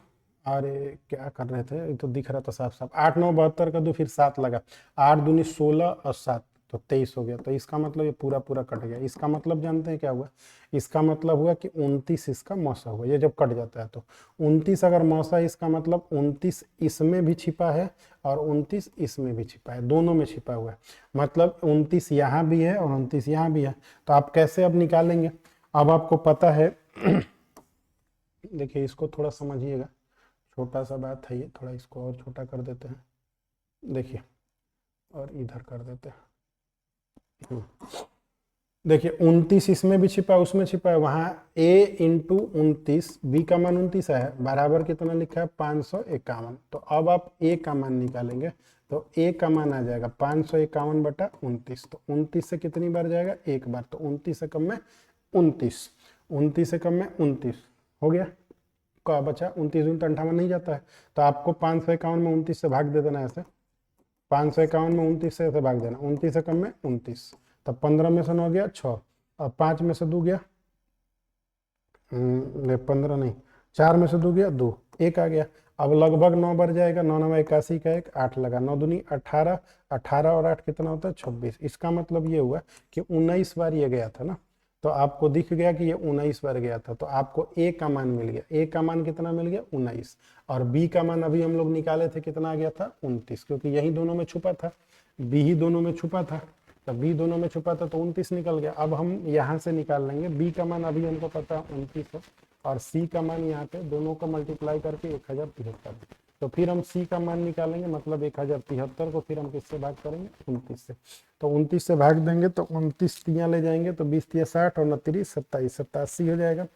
अरे क्या कर रहे थे, ये तो दिख रहा था साफ साफ, 8 9 72 का 2, फिर 7 लगा, 8 दूनी 16 और 7 तो 23 हो गया। तो इसका मतलब ये पूरा पूरा कट गया। इसका मतलब जानते हैं क्या हुआ, इसका मतलब हुआ कि 29 इसका मौसा हुआ, ये जब कट जाता है तो 29 अगर मौसा, इसका मतलब 29 इसमें भी छिपा है और 29 इसमें भी छिपा है, दोनों में छिपा हुआ है, मतलब 29 यहाँ भी है और 29 यहाँ भी है। तो आप कैसे अब निकालेंगे, अब आपको पता है देखिए इसको थोड़ा समझिएगा, छोटा सा बात है ये, थोड़ा इसको और छोटा कर देते हैं, देखिए और इधर कर देते हैं। देखिए 29 इसमें भी छिपा है, उसमें छिपा है, वहाँ a इंटू 29, बी का मान 29 है, बराबर कितना लिखा है 551। तो अब आप a का मान निकालेंगे तो a का मान आ जाएगा 551 बटा 29। तो 29 से कितनी बार जाएगा, एक बार। तो 29 से कम में 29, 29 से कम में 29 हो गया। का बचा 29 दूनी तो 58 नहीं जाता है, तो आपको 551 में 29 से भाग दे देना है ऐसे। 551 में 29 से ऐसे भाग देना, 29 से कम में 29, तब 15 में से 9 गया 6, और 5 में से 2 गया 15 नहीं, 4 में से 2 गया 2, 1 आ गया। अब लगभग 9 बढ़ जाएगा, 9 9 81 का 1, 8 लगा, 9 दूनी 18, 18 और 8 कितना होता है 26। इसका मतलब ये हुआ कि 19 बार ये गया था ना, तो आपको दिख गया कि ये 19 बार गया था, तो आपको ए का मान मिल गया। ए का मान कितना मिल गया 19, और बी का मान अभी हम लोग निकाले थे कितना आ गया था 29, क्योंकि यही दोनों में छुपा था, बी ही दोनों में छुपा था, तो बी दोनों में छुपा था तो 29 निकल गया। अब हम यहाँ से निकाल लेंगे, बी का मान अभी हमको पता है 29 है, और सी का मान यहाँ पे दोनों को मल्टीप्लाई करके 1073। तो फिर हम सी का मान निकालेंगे, मतलब 1073 को फिर हम किससे भाग करेंगे 29 से। तो 29 से भाग देंगे तो 29 तियाँ ले जाएंगे तो 20 तिया 60 और 29 27, 87 हो जाएगा।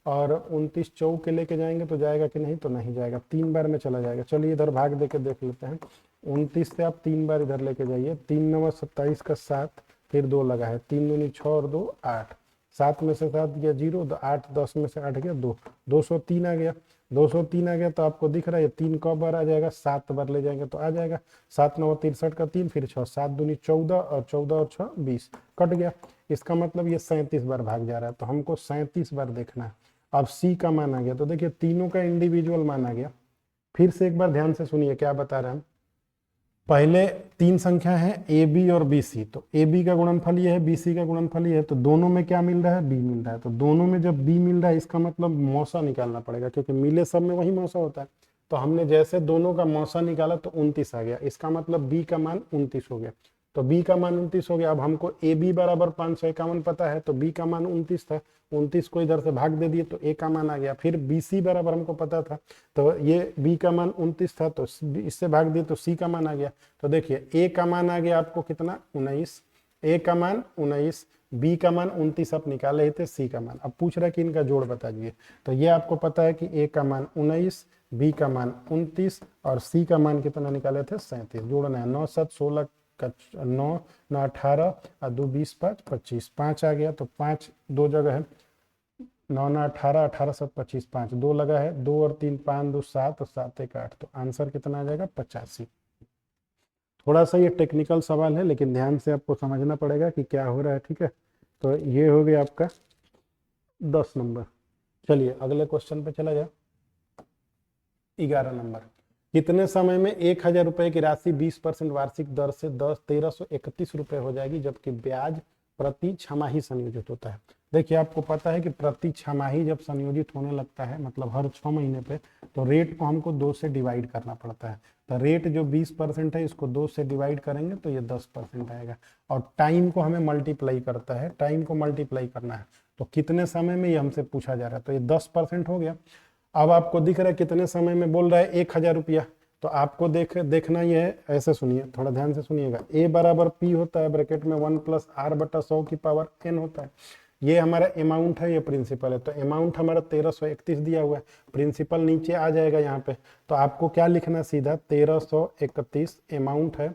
और 29 चौक के लेके जाएंगे तो जाएगा कि नहीं, तो नहीं जाएगा, 3 बार में चला जाएगा। चलिए इधर भाग दे के देख लेते हैं। 29 से आप 3 बार इधर लेके जाइए, 3 9 27 का 7, फिर 2 लगा है, 3 दूनी 6 और 2 8, 7 में से 7 गया 0, 8 10 में से 8 गया 2, 203 आ गया, 203 आ गया। तो आपको दिख रहा है 3 कब बार आ जाएगा, 7 बार ले जाएंगे तो आ जाएगा, 7 9 63 का 3, फिर 6, 7 दूनी 14 और 14 और 6 20, कट गया। इसका मतलब ये 37 बार भाग जा रहा है, तो हमको 37 बार देखना है। अब सी का मान आ गया, तो देखिए तीनों का इंडिविजुअल मान आ गया। फिर से एक बार ध्यान से सुनिए क्या बता रहे हैं हम। पहले 3 संख्या है ए बी और बी सी, तो ए बी का गुणनफल ये है, बी सी का गुणनफल ये है, तो दोनों में क्या मिल रहा है, बी मिल रहा है। तो दोनों में जब बी मिल रहा है इसका मतलब मौसा निकालना पड़ेगा, क्योंकि मिले सब में वही मौसा होता है। तो हमने जैसे दोनों का मौसा निकाला तो 29 आ गया, इसका मतलब बी का मान 29 हो गया। तो बी का मान 29 हो गया। अब हमको ए बी बराबर 551 पता है, तो बी का मान 29 था, 29 को इधर से भाग दे दिए तो ए का मान आ गया। फिर बी सी बराबर हमको पता था, तो ये बी का मान 29 था, तो इससे भाग दिए तो सी का मान आ गया। तो देखिए ए का मान आ गया आपको कितना 19, ए का मान 19, बी का मान 29 आप निकाले ही थे, सी का मान। अब पूछ रहा है कि इनका जोड़ बता दिए, तो ये आपको पता है कि ए का मान 19, बी का मान 29 और सी का मान कितना निकाले थे 37। जोड़ना है 9 7 16 का 9 9 18 और 2 20 5 25, 5 आ गया, तो 5 दो जगह है, 9 9 18 18 7 25, 5 2 लगा है, 2 और 3 5 2 7 और 7 1 8, तो आंसर कितना आ जाएगा 85। थोड़ा सा ये टेक्निकल सवाल है, लेकिन ध्यान से आपको समझना पड़ेगा कि क्या हो रहा है, ठीक है। तो ये हो गया आपका 10 नंबर। चलिए अगले क्वेश्चन पे चला जाए। 11 नंबर, कितने समय में 1000 रुपए की राशि 20% वार्षिक दर से 1331 रुपए हो जाएगी, जबकि ब्याज प्रति छमाही संयोजित होता है। देखिए आपको पता है कि प्रति छमाही जब संयोजित होने लगता है, मतलब हर 6 महीने पे, तो रेट को हमको 2 से डिवाइड करना पड़ता है। तो रेट जो 20% है इसको 2 से डिवाइड करेंगे तो ये 10% आएगा, और टाइम को हमें मल्टीप्लाई करता है, टाइम को मल्टीप्लाई करना है। तो कितने समय में ये हमसे पूछा जा रहा है, तो ये 10% हो गया। अब आपको दिख रहा है कितने समय में बोल रहा है 1000 रुपया, तो आपको देखना ये है, ऐसे सुनिए, थोड़ा ध्यान से सुनिएगा। ए बराबर पी होता है ब्रैकेट में 1 प्लस आर बटा 100 की पावर एन होता है। ये हमारा अमाउंट है, ये प्रिंसिपल है, तो अमाउंट हमारा 1331 दिया हुआ है, प्रिंसिपल नीचे आ जाएगा यहाँ पे। तो आपको क्या लिखना सीधा, 1331 अमाउंट है,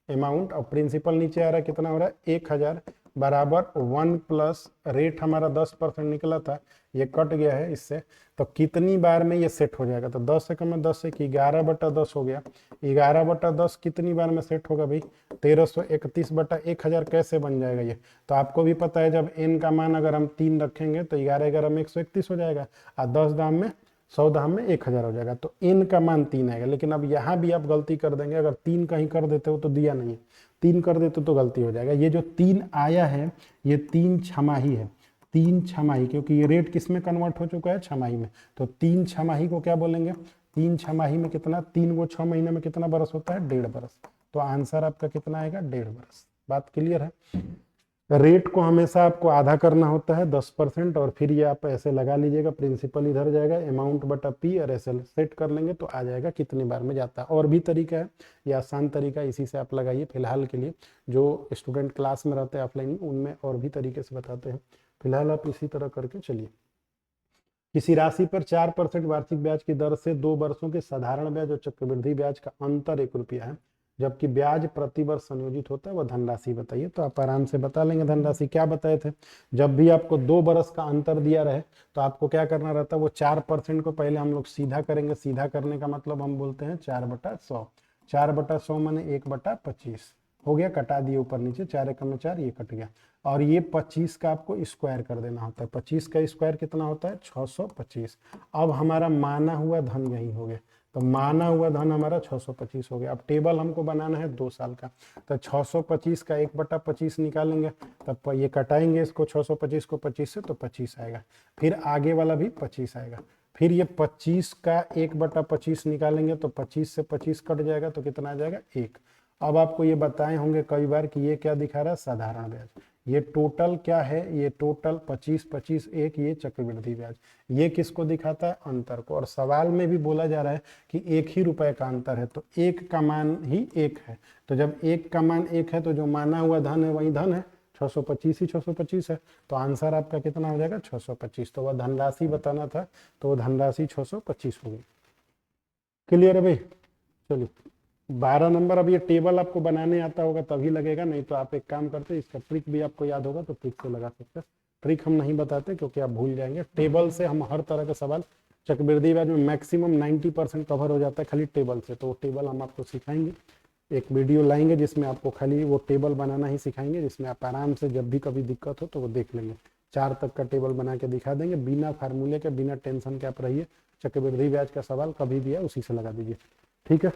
अमाउंट, और प्रिंसिपल नीचे आ रहा है, कितना हो रहा है 1000 बराबर 1 प्लस रेट हमारा 10% निकला था, ये कट गया है इससे। तो कितनी बार में ये सेट हो जाएगा, तो 10 से कम में 10 से 11 बटा 10 हो गया। 11 बटा 10 कितनी बार में सेट होगा भाई, 1331 बटा 1000 कैसे बन जाएगा ये। तो आपको भी पता है जब n का मान अगर हम 3 रखेंगे तो 11 11 में 131 हो जाएगा, और 10 दाम में 100 दाम में 1000 हो जाएगा। तो n का मान 3 आएगा। लेकिन अब यहाँ भी आप गलती कर देंगे, अगर 3 कहीं कर देते हो तो दिया नहीं है, 3 कर देते तो गलती हो जाएगा। ये जो 3 आया है ये 3 छमाही है, 3 छमाही, क्योंकि ये रेट किस में कन्वर्ट हो चुका है, छमाही में। तो 3 छमाही को क्या बोलेंगे, 3 छमाही में कितना, 3 को 6 महीने में कितना बरस होता है, 1.5 बरस। तो आंसर आपका कितना आएगा, 1.5 बरस। बात क्लियर है। रेट को हमेशा आपको आधा करना होता है 10%, और फिर ये आप ऐसे लगा लीजिएगा, प्रिंसिपल इधर जाएगा, अमाउंट बटा पी और ऐसे सेट कर लेंगे तो आ जाएगा कितनी बार में जाता है। और भी तरीका है, ये आसान तरीका, इसी से आप लगाइए फिलहाल के लिए। जो स्टूडेंट क्लास में रहते हैं ऑफलाइन में, उनमें और भी तरीके से बताते हैं, फिलहाल आप इसी तरह करके चलिए। किसी राशि पर 4% वार्षिक ब्याज की दर से 2 वर्षों के साधारण ब्याज और चक्रवृद्धि ब्याज का अंतर 1 रुपया है, जबकि ब्याज प्रति वर्ष संयोजित होता है, वह धनराशि बताइए। तो आप आराम से बता लेंगे धनराशि। क्या बताए थे, जब भी आपको 2 बरस का अंतर दिया रहे तो आपको क्या करना रहता है, वो 4% को पहले हम लोग सीधा करेंगे। सीधा करने का मतलब हम बोलते हैं 4/100। 4/100 माने 1/25 हो गया, कटा दिए ऊपर नीचे, 4 एकम में 4, ये कट गया। और ये 25 का आपको स्क्वायर कर देना होता है। 25 का स्क्वायर कितना होता है, 625। अब हमारा माना हुआ धन यही हो गया, तो माना हुआ धन हमारा 625 हो गया। अब टेबल हमको बनाना है 2 साल का, तो 625 का 1/25 निकालेंगे, तब ये कटाएंगे इसको 625 को 25 से, तो 25 आएगा। फिर आगे वाला भी 25 आएगा। फिर ये 25 का 1/25 निकालेंगे, तो 25 से 25 कट जाएगा, तो कितना आ जाएगा, 1। अब आपको ये बताए होंगे कई बार कि ये क्या दिखा रहा है, साधारण ब्याज। ये टोटल क्या है, ये टोटल 25 25 1, ये चक्रवृद्धि ब्याज। ये किसको दिखाता है, अंतर को। और सवाल में भी बोला जा रहा है कि 1 ही रुपए का अंतर है, तो 1 का मान ही 1 है। तो जब 1 का मान 1 है, तो जो माना हुआ धन है वही धन है, 625 ही 625 है। तो आंसर आपका कितना हो जाएगा, 625। तो वह धनराशि बताना था, तो वो धनराशि 625 होगी। क्लियर है भाई। चलिए 12 नंबर। अब ये टेबल आपको बनाने आता होगा तभी लगेगा, नहीं तो आप एक काम करते, इसका ट्रिक भी आपको याद होगा तो ट्रिक से लगा सकते हैं। ट्रिक हम नहीं बताते क्योंकि आप भूल जाएंगे। टेबल से हम हर तरह का सवाल चक्रवृद्धि ब्याज में मैक्सिमम 90% कवर हो जाता है खाली टेबल से। तो वो टेबल हम आपको सिखाएंगे, एक वीडियो लाएंगे जिसमें आपको खाली वो टेबल बनाना ही सिखाएंगे, जिसमें आप आराम से जब भी कभी दिक्कत हो तो वो देख लेंगे। 4 तक का टेबल बना के दिखा देंगे, बिना फार्मूले के, बिना टेंशन के आप रहिए। चक्रवृद्धि ब्याज का सवाल कभी भी है उसी से लगा दीजिए, ठीक है।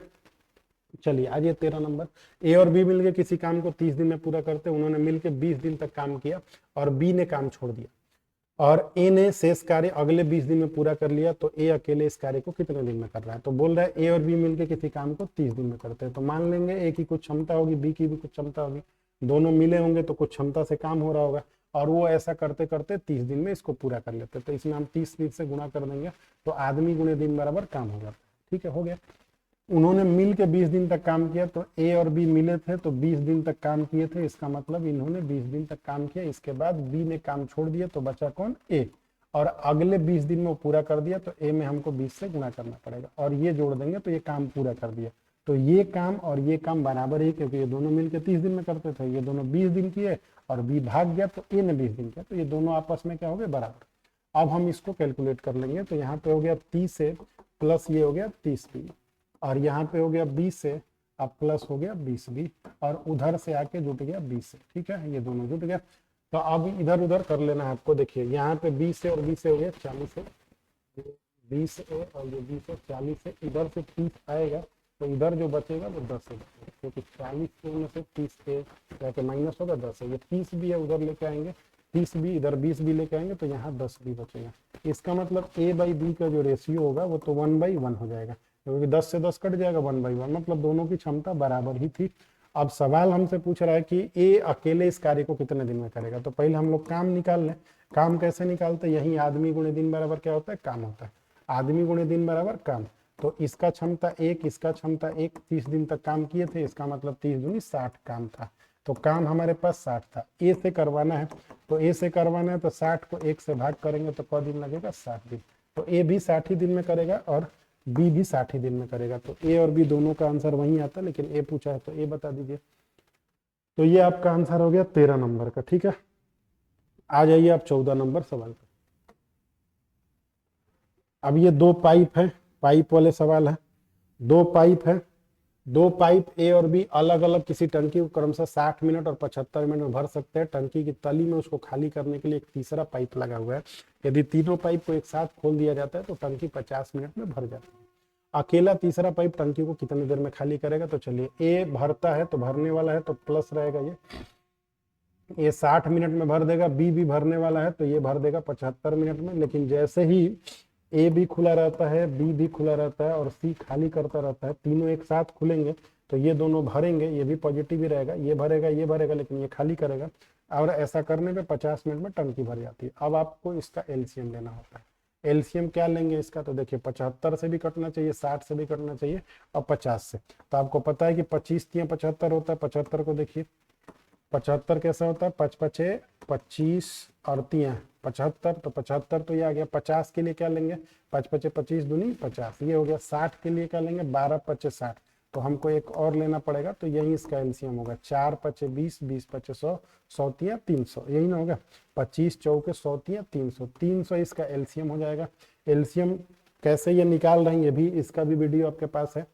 चलिए आज ये 13 नंबर। ए और बी मिलके किसी काम को 30 दिन में पूरा करते, उन्होंने मिलके 20 दिन तक काम किया और बी ने काम छोड़ दिया, और ए ने शेष कार्य अगले 20 दिन में पूरा कर लिया, तो ए अकेले इस कार्य को कितने दिन में कर रहा है। तो बोल रहा है ए और बी मिलके किसी काम को 30 दिन में करते हैं, तो मान लेंगे ए की कुछ क्षमता होगी, बी की भी कुछ क्षमता होगी, दोनों मिले होंगे तो कुछ क्षमता से काम हो रहा होगा, और वो ऐसा करते करते 30 दिन में इसको पूरा कर लेते। तो इसमें हम 30 दिन से गुणा कर देंगे, तो आदमी गुणे दिन बराबर काम हो जाता है, ठीक है, हो गया। उन्होंने मिल के 20 दिन तक काम किया, तो ए और बी मिले थे तो 20 दिन तक काम किए थे, इसका मतलब इन्होंने 20 दिन तक काम किया। इसके बाद बी ने काम छोड़ दिया, तो बचा कौन, ए, और अगले 20 दिन में वो पूरा कर दिया, तो ए में हमको 20 से गुणा करना पड़ेगा, और ये जोड़ देंगे तो ये काम पूरा कर दिया। तो ये काम और ये काम बराबर ही, क्योंकि ये दोनों मिलकर 30 दिन में करते थे, ये दोनों 20 दिन किए और बी भाग गया तो ए ने 20 दिन किया, तो ये दोनों आपस में क्या हो गए, बराबर। अब हम इसको कैलकुलेट कर लेंगे, तो यहाँ पे हो गया 30 से प्लस ये हो गया 30 बी, और यहाँ पे हो गया 20 से अब प्लस हो गया 20 बी, और उधर से आके जुट गया 20 से, ठीक है, ये दोनों जुट गया। तो अब इधर उधर कर लेना है आपको। देखिए यहाँ पे 20 से और 20 से हो गया 40 से, 20 से और ये 20 से 40 से, इधर से 30 आएगा, तो इधर जो बचेगा वो 10 है, क्योंकि 40 में से 30 के जाके माइनस होगा 10 है। ये 30 भी है, उधर लेके आएंगे 30 भी, इधर 20 भी लेके आएंगे, तो यहाँ 10 भी बचेगा। इसका मतलब ए बाई बी का जो रेशियो होगा वो तो 1/1 हो जाएगा, क्योंकि 10 से 10 कट जाएगा, 1/1, मतलब दोनों की क्षमता बराबर ही थी। अब सवाल हमसे पूछ रहा है कि ए अकेले इस कार्य को कितने दिन में करेगा। तो पहले हम लोग काम निकाल लें। काम कैसे निकालते हैं, यही आदमी गुणे दिन बराबर क्या होता है, काम होता है। आदमी गुणे दिन बराबर काम। तो इसका क्षमता 1, इसका क्षमता 1, 30 दिन तक काम किए थे, इसका मतलब 30 दूनी 60 काम था। तो काम हमारे पास 60 था, ए से करवाना है, तो ए से करवाना है तो 60 को 1 से भाग करेंगे तो क दिन लगेगा, 60 दिन। तो ए भी 60 ही दिन में करेगा और बी भी 60 ही दिन में करेगा। तो ए और बी दोनों का आंसर वही आता है, लेकिन ए पूछा है तो ए बता दीजिए। तो ये आपका आंसर हो गया 13 नंबर का, ठीक है। आ जाइए आप 14 नंबर सवाल पर। अब ये 2 पाइप है, पाइप वाले सवाल है। 2 पाइप है, 2 पाइप ए और बी अलग अलग किसी टंकी को क्रमशः 60 मिनट और 75 मिनट में भर सकते हैं। टंकी की तली में उसको खाली करने के लिए एक तीसरा पाइप लगा हुआ है। यदि तीनों पाइप को एक साथ खोल दिया जाता है तो टंकी 50 मिनट में भर जाती है। अकेला तीसरा पाइप टंकी को कितनी देर में खाली करेगा। तो चलिए, ए भरता है तो भरने वाला है तो प्लस रहेगा, ये 60 मिनट में भर देगा। बी भी भरने वाला है तो ये भर देगा 75 मिनट में। लेकिन जैसे ही ए भी खुला रहता है, बी भी खुला रहता है और सी खाली करता रहता है, तीनों एक साथ खुलेंगे तो ये दोनों भरेंगे, ये भी पॉजिटिव ही रहेगा, ये भरेगा लेकिन ये खाली करेगा, और ऐसा करने पे 50 मिनट में टंकी भर जाती है। अब आपको इसका एलसीएम लेना होता है। एलसीएम क्या लेंगे इसका, तो देखिए 75 से भी कटना चाहिए, 60 से भी कटना चाहिए और 50 से। तो आपको पता है कि 25 तियां 75 होता है। 75 को देखिए 75 कैसा होता है, 5 पचे 25 और तियां 75, तो 75 तो ये आ गया। 50 के लिए क्या लेंगे, 5 पचे 25 दूनी 50, ये हो गया। 60 के लिए क्या लेंगे, 12 पचे 60, तो हमको एक और लेना पड़ेगा, तो यही इसका एलसीएम होगा। 4 पचे 20, 20 पचे 100, 100 तियां 300, यही ना होगा। 25 चौके 100 तियां 300, 300 इसका एलसीएम हो जाएगा। एलसीएम कैसे ये निकाल रहे हैं, ये भी इसका भी वीडियो आपके पास है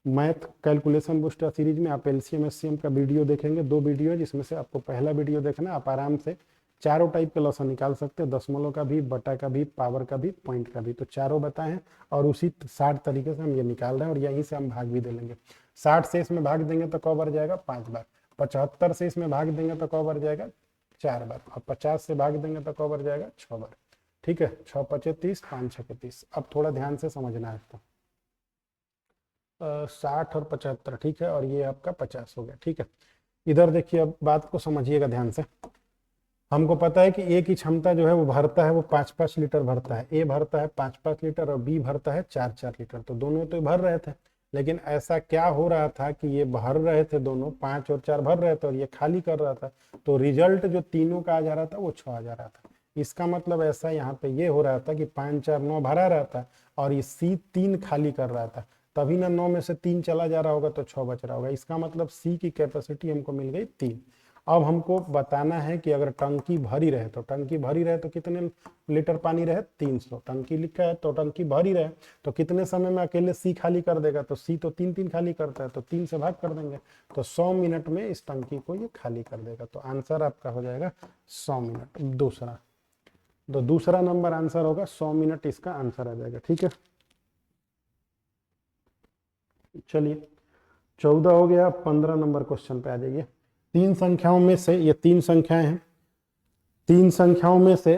मैथ कैलकुलेशन बूस्टर सीरीज में। आप एलसीएम एससीएम का वीडियो देखेंगे, 2 वीडियो, जिसमें से आपको पहला वीडियो देखना, आप आराम से चारों टाइप का लॉसन निकाल सकते हैं, दशमलव का भी, बटा का भी, पावर का भी, पॉइंट का भी। तो चारों बताए हैं और उसी 60 तरीके से हम ये निकाल रहे हैं, और यहीं से हम भाग भी दे लेंगे। 60 से इसमें भाग देंगे तो कौ बार जाएगा, 5 बार। 75 से इसमें भाग देंगे तो कौ बार जाएगा, 4 बार। और 50 से भाग देंगे तो कौ बार जाएगा, 6 बार। ठीक है, 6 पचे 30, 5 छके 30। अब थोड़ा ध्यान से समझना है इसको। 60 और 75, ठीक है, और ये आपका 50 हो गया। ठीक है, इधर देखिए, अब बात को समझिएगा ध्यान से। हमको पता है कि ए की क्षमता जो है वो भरता है, वो 5-5 लीटर भरता है। ए भरता है 5-5 लीटर और बी भरता है 4-4 लीटर। तो दोनों तो भर रहे थे, लेकिन ऐसा क्या हो रहा था कि ये भर रहे थे दोनों, 5 और 4 भर रहे थे और ये खाली कर रहा था। तो रिजल्ट जो तीनों का आ जा रहा था वो 6 आ जा रहा था। इसका मतलब ऐसा यहाँ पे ये हो रहा था कि 5 4 9 भरा रहा था और ये सी 3 खाली कर रहा था, तभी ना 9 में से 3 चला जा रहा होगा तो 6 बच रहा होगा। इसका मतलब सी की कैपेसिटी हमको मिल गई 3। अब हमको बताना है कि अगर टंकी भरी रहे, तो टंकी भरी रहे तो कितने लीटर पानी रहे, 300। टंकी लिखा है तो टंकी भरी रहे तो कितने समय में अकेले सी खाली कर देगा, तो सी तो 3 खाली करता है, तो 3 से भाग कर देंगे, तो 100 मिनट में इस टंकी को ये खाली कर देगा। तो आंसर आपका हो जाएगा 100 मिनट। दूसरा, तो दूसरा नंबर आंसर होगा 100 मिनट, इसका आंसर आ जाएगा। ठीक है, चलिए 14 हो गया। 15 नंबर क्वेश्चन पे आ जाइए। 3 संख्याओं में से, ये 3 संख्याएं हैं, 3 संख्याओं में से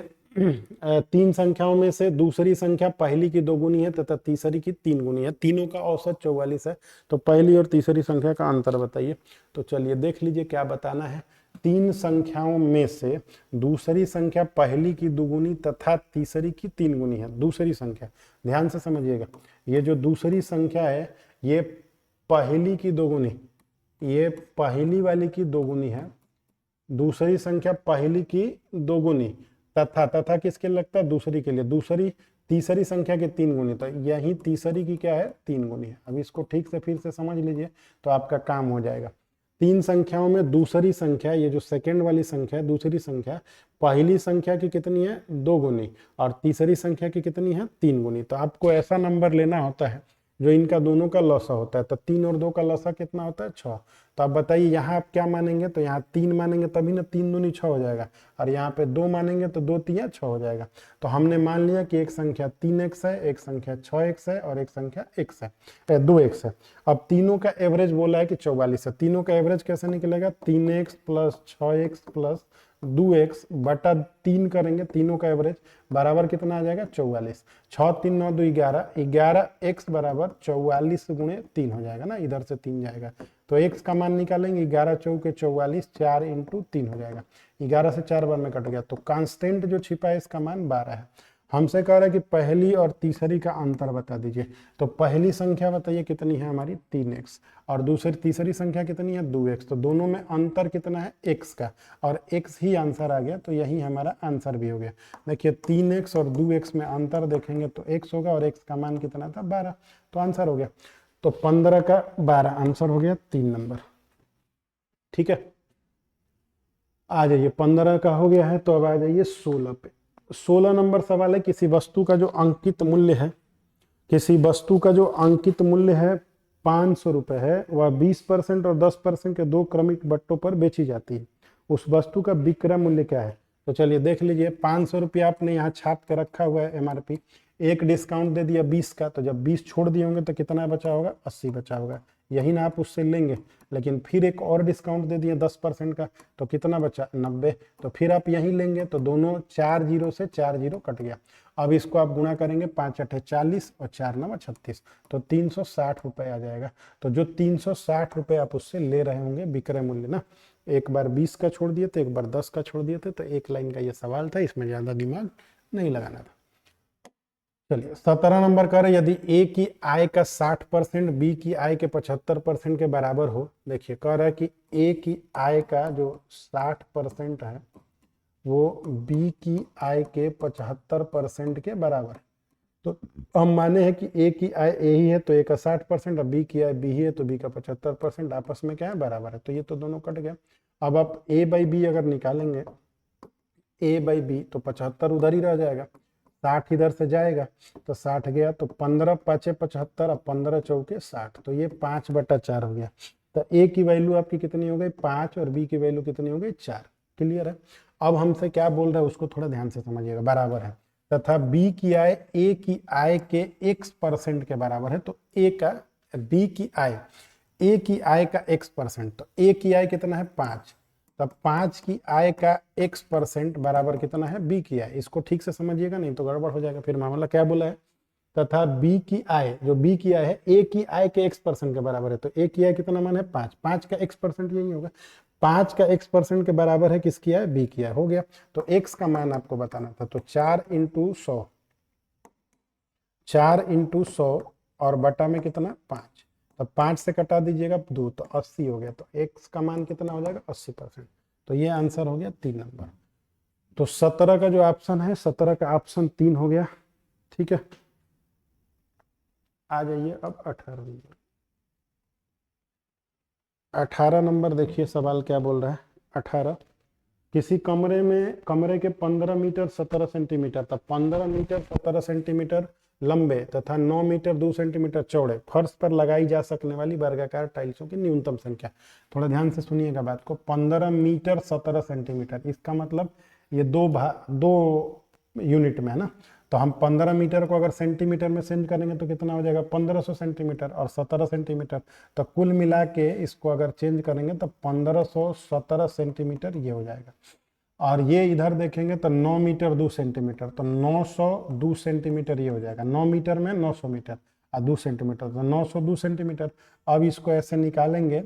3 संख्याओं में से दूसरी संख्या पहली की 2 गुनी है तथा तीसरी की 3 गुनी है। तीनों का औसत 44 है। तो पहली और तीसरी संख्या का अंतर बताइए। तो चलिए देख लीजिए क्या बताना है। 3 संख्याओं में से दूसरी संख्या पहली की 2 गुनी तथा तीसरी की 3 गुनी है। दूसरी संख्या, ध्यान से समझिएगा, ये जो दूसरी संख्या है ये पहली की 2 गुनी, ये पहली वाली की 2 गुनी है। दूसरी संख्या पहली की 2 गुनी तथा किसके लगता है, दूसरी के लिए, दूसरी तीसरी संख्या के 3 गुनी। तो यही तीसरी की क्या है, 3 गुनी है। अब इसको ठीक से फिर से समझ लीजिए तो आपका काम हो जाएगा। 3 संख्याओं में दूसरी संख्या, ये जो सेकेंड वाली संख्या है, दूसरी संख्या पहली संख्या की कितनी है, 2 गुनी, और तीसरी संख्या की कितनी है, 3 गुनी। तो आपको ऐसा नंबर लेना होता है जो इनका दोनों का लॉसा होता है। तो 3 और 2 का लॉसा कितना होता है, 6। तो आप बताइए यहाँ आप क्या मानेंगे, तो यहाँ 3 मानेंगे तभी ना 3 दूनी 6 हो जाएगा, और यहाँ पे 2 मानेंगे तो 2 तिया 6 हो जाएगा। तो हमने मान लिया कि एक संख्या 3x है, एक संख्या 6x है और एक संख्या x है, 2x है। अब तीनों का एवरेज बोला है कि 44 है। तीनों का एवरेज कैसे निकलेगा, 3x plus 6x plus 2x बटा 3 करेंगे, तीनों का एवरेज बराबर कितना आ जाएगा, 44। 6 3 9 2 11, 11x बराबर 44 गुणे 3 हो जाएगा ना, इधर से 3 जाएगा तो x का मान निकालेंगे, 11 चौके 44, 4 इंटू 3 हो जाएगा। 11 से 4 बार में कट गया, तो कांस्टेंट जो छिपा है इसका मान 12 है। हमसे कह रहा है कि पहली और तीसरी का अंतर बता दीजिए। तो पहली संख्या बताइए कितनी है हमारी, 3x, और दूसरी तीसरी संख्या कितनी है, 2x। तो दोनों में अंतर कितना है, x का, और x ही आंसर आ गया, तो यही हमारा आंसर भी हो गया। देखिए 3x और 2x में अंतर देखेंगे तो x होगा, और x का मान कितना था, 12, तो आंसर हो गया। तो 15 का 12 आंसर हो गया, 3 नंबर। ठीक है, आ जाइए 15 का हो गया है, तो अब आ जाइए 16 पे। 16 नंबर सवाल है, किसी वस्तु का जो अंकित मूल्य है, किसी वस्तु का जो अंकित मूल्य है 500 रुपए है, वह 20% और 10% के 2 क्रमिक बट्टों पर बेची जाती है। उस वस्तु का विक्रय मूल्य क्या है। तो चलिए देख लीजिए, 500 रुपया आपने यहाँ छाप के रखा हुआ है MRP, एक डिस्काउंट दे दिया 20 का, तो जब 20 छोड़ दिए होंगे तो कितना बचा होगा, 80 बचा होगा। यही ना आप उससे लेंगे, लेकिन फिर एक और डिस्काउंट दे दिए 10% का, तो कितना बचा, 90। तो फिर आप यही लेंगे, तो दोनों 4 जीरो से 4 जीरो कट गया। अब इसको आप गुणा करेंगे, 5 8 40 और 4 9 36, तो 360 रुपये आ जाएगा। तो जो 360 रुपये आप उससे ले रहे होंगे विक्रय मूल्य ना, एक बार 20 का छोड़ दिए थे, एक बार 10 का छोड़ दिए थे, तो एक लाइन का ये सवाल था, इसमें ज़्यादा दिमाग नहीं लगाना था। चलिए 17 नंबर कर, यदि ए की आय का 60% बी की आय के 75% के बराबर हो। देखिए कह रहा है कि ए की आय का जो 60% है वो बी की आय के 75% के बराबर है। तो हम माने हैं कि ए की आय ए ही है तो ए का 60% और बी की आय बी ही है तो बी का 75% आपस में क्या है, बराबर है। तो ये तो दोनों कट गया। अब आप ए बाई बी अगर निकालेंगे, ए बाई बी, तो 75 उधर ही रह जाएगा, 60 इधर से जाएगा, तो 60 गया, तो 15 पाँचे 75 और 15 चौके 60, तो ये 5/4 हो गया। तो ए की वैल्यू आपकी कितनी हो गई, 5, और बी की वैल्यू कितनी हो गई, 4। क्लियर है। अब हमसे क्या बोल रहा है उसको थोड़ा ध्यान से समझिएगा। बराबर है तथा बी की आय ए की आय के x% के बराबर है। तो ए का बी की आय ए की आय का x%, तो ए की आय कितना है, 5, तब 5 की आय का x% बराबर कितना है, बी की आय। इसको ठीक से समझिएगा नहीं तो गड़बड़ हो जाएगा। फिर मामला क्या बोला है, तथा बी की आय, जो बी की आय है ए की आय के x% के बराबर है। तो ए की आय कितना मान है, 5, 5 का x% यही होगा, 5 का x% के बराबर है किसकी आय, बी की आय। हो गया। तो x का मान आपको बताना था, तो 4 × 100, 4 × 100 और बटा में कितना, 5, तो 5 से कटा दीजिएगा 2, तो 80 हो गया। तो x का मान कितना हो जाएगा, 80%। तो ये आंसर हो गया 3 नंबर। तो 17 का जो ऑप्शन है, 17 का ऑप्शन 3 हो गया। ठीक है, आ जाइए अब 18 नंबर। 18 नंबर देखिए सवाल क्या बोल रहा है। 18, किसी कमरे के 15 मीटर 17 सेंटीमीटर, तब 15 मीटर 17 सेंटीमीटर लंबे तथा 9 मीटर 2 सेंटीमीटर चौड़े फर्श पर लगाई जा सकने वाली वर्गाकार टाइल्सों की न्यूनतम संख्या। थोड़ा ध्यान से सुनिएगा बात को। 15 मीटर 17 सेंटीमीटर, इसका मतलब ये दो यूनिट में है ना। तो हम 15 मीटर को अगर सेंटीमीटर में चेंज करेंगे तो कितना हो जाएगा, 1500 सेंटीमीटर, और 17 सेंटीमीटर, तो कुल मिला के इसको अगर चेंज करेंगे तो 1517 सेंटीमीटर ये हो जाएगा। और ये इधर देखेंगे तो 9 मीटर 2 सेंटीमीटर, तो 902 सेंटीमीटर ये हो जाएगा। 9 मीटर में 900 मीटर और 2 सेंटीमीटर, तो 902 सेंटीमीटर। अब इसको ऐसे निकालेंगे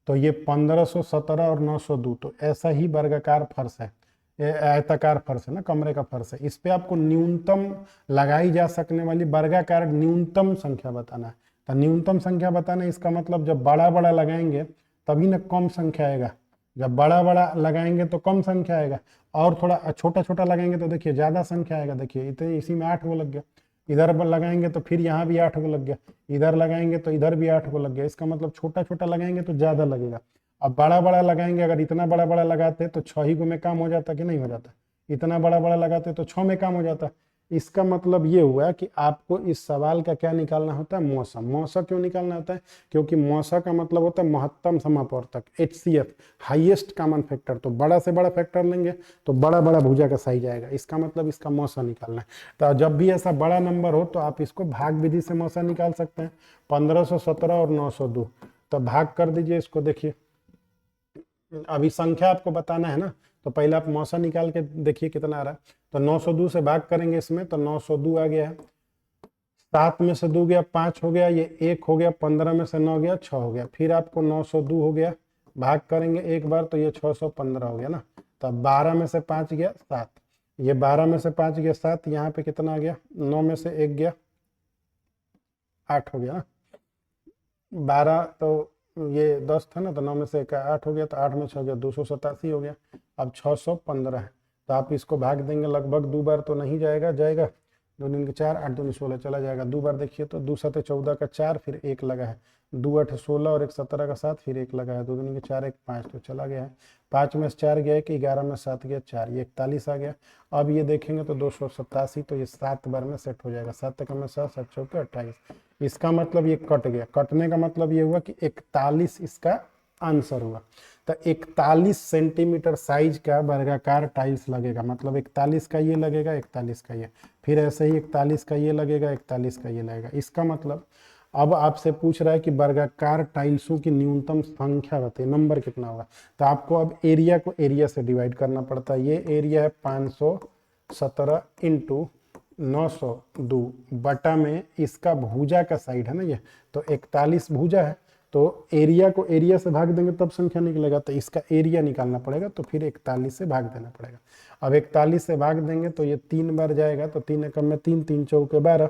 तो ये 1517 और 902, तो ऐसा ही वर्गाकार फर्श है, आयताकार फर्श है ना, कमरे का फर्श है। इस पे आपको न्यूनतम लगाई जा सकने वाली वर्गाकार न्यूनतम संख्या बताना है। तो न्यूनतम संख्या बताना है, इसका मतलब जब बड़ा बड़ा लगाएंगे तभी ना कम संख्या आएगा। जब बड़ा बड़ा लगाएंगे तो कम संख्या आएगा, और थोड़ा छोटा छोटा लगाएंगे तो देखिए ज्यादा संख्या आएगा। देखिए इतने, इसी में 8 गो लग गया, इधर लगाएंगे तो फिर यहाँ भी 8 गो लग गया, इधर लगाएंगे तो इधर भी 8 गो लग गया। इसका मतलब छोटा छोटा लगाएंगे तो ज्यादा लगेगा। अब बड़ा बड़ा लगाएंगे, अगर इतना बड़ा बड़ा लगाते तो 6 ही गो में काम हो जाता कि नहीं हो जाता, इतना बड़ा बड़ा लगाते तो 6 में काम हो जाता। इसका मतलब ये हुआ कि आपको इस सवाल का क्या निकालना होता है, मौसा। मौसा क्यों निकालना होता है, क्योंकि मौसा का मतलब होता है महत्तम समापवर्तक, HCF, हाईएस्ट कॉमन फैक्टर। तो बड़ा से बड़ा फैक्टर लेंगे तो बड़ा बड़ा भुजा का साइज आएगा, इसका मतलब इसका मौसा निकालना है। तो जब भी ऐसा बड़ा नंबर हो तो आप इसको भाग विधि से मौसा निकाल सकते हैं। 1517 और 902, तो भाग कर दीजिए इसको। देखिए अभी संख्या आपको बताना है ना, तो पहले आप मौसा निकाल के देखिए कितना आ रहा है। तो 902 से भाग करेंगे इसमें, तो 902 आ गया है, 7 में से 2 गया 5 हो गया, ये 1 हो गया, 15 में से 9 गया 6 हो गया, फिर आपको 902 हो गया, भाग करेंगे एक बार तो ये 615 हो गया ना। तो 12 में से 5 गया 7, ये 12 में से 5 गया 7, यहाँ पे कितना आ गया, 9 में से 1 गया 8 हो गया ना। 12 तो ये 10 था ना, तो 9 में से 1 8 हो गया, तो 8 में 6 गया 287 हो गया। अब 615 है, तो आप इसको भाग देंगे लगभग 2 बार तो नहीं जाएगा, जाएगा 2 दूनी 4, 8 दूनी 16 चला जाएगा। 2 बार देखिए तो 2 7 14 का 4, फिर 1 लगा है, 2 8 16 और 1 17 का 7, फिर 1 लगा है, 2 दूनी 4 1 5, तो चला गया है। 5 में से 4 गया कि 11 में 7 गया 4, ये 41 आ गया। अब ये देखेंगे तो 287, तो ये 7 बार में सेट हो जाएगा। 7 तक में 7 7 चौके 28, इसका मतलब ये कट गया। कटने का मतलब ये हुआ कि 41 इसका आंसर हुआ। तो 41 सेंटीमीटर साइज का वर्गाकार टाइल्स लगेगा, मतलब 41 का ये लगेगा, 41 का ये, फिर ऐसे ही 41 का ये लगेगा, 41 का ये लगेगा। इसका मतलब अब आपसे पूछ रहा है कि वर्गाकार टाइल्सों की न्यूनतम संख्या बताइए, नंबर कितना होगा। तो आपको अब एरिया को एरिया से डिवाइड करना पड़ता है। ये एरिया है 517 इंटू 902 बटा में इसका भुजा का साइड है ना ये, तो 41 भुजा है, तो एरिया को एरिया से भाग देंगे तब संख्या निकलेगा, तो इसका एरिया निकालना पड़ेगा, तो फिर 41 से भाग देना पड़ेगा। अब 41 से भाग देंगे तो ये 3 बार जाएगा, तो 3 एकम में 3, 3 चौके 12,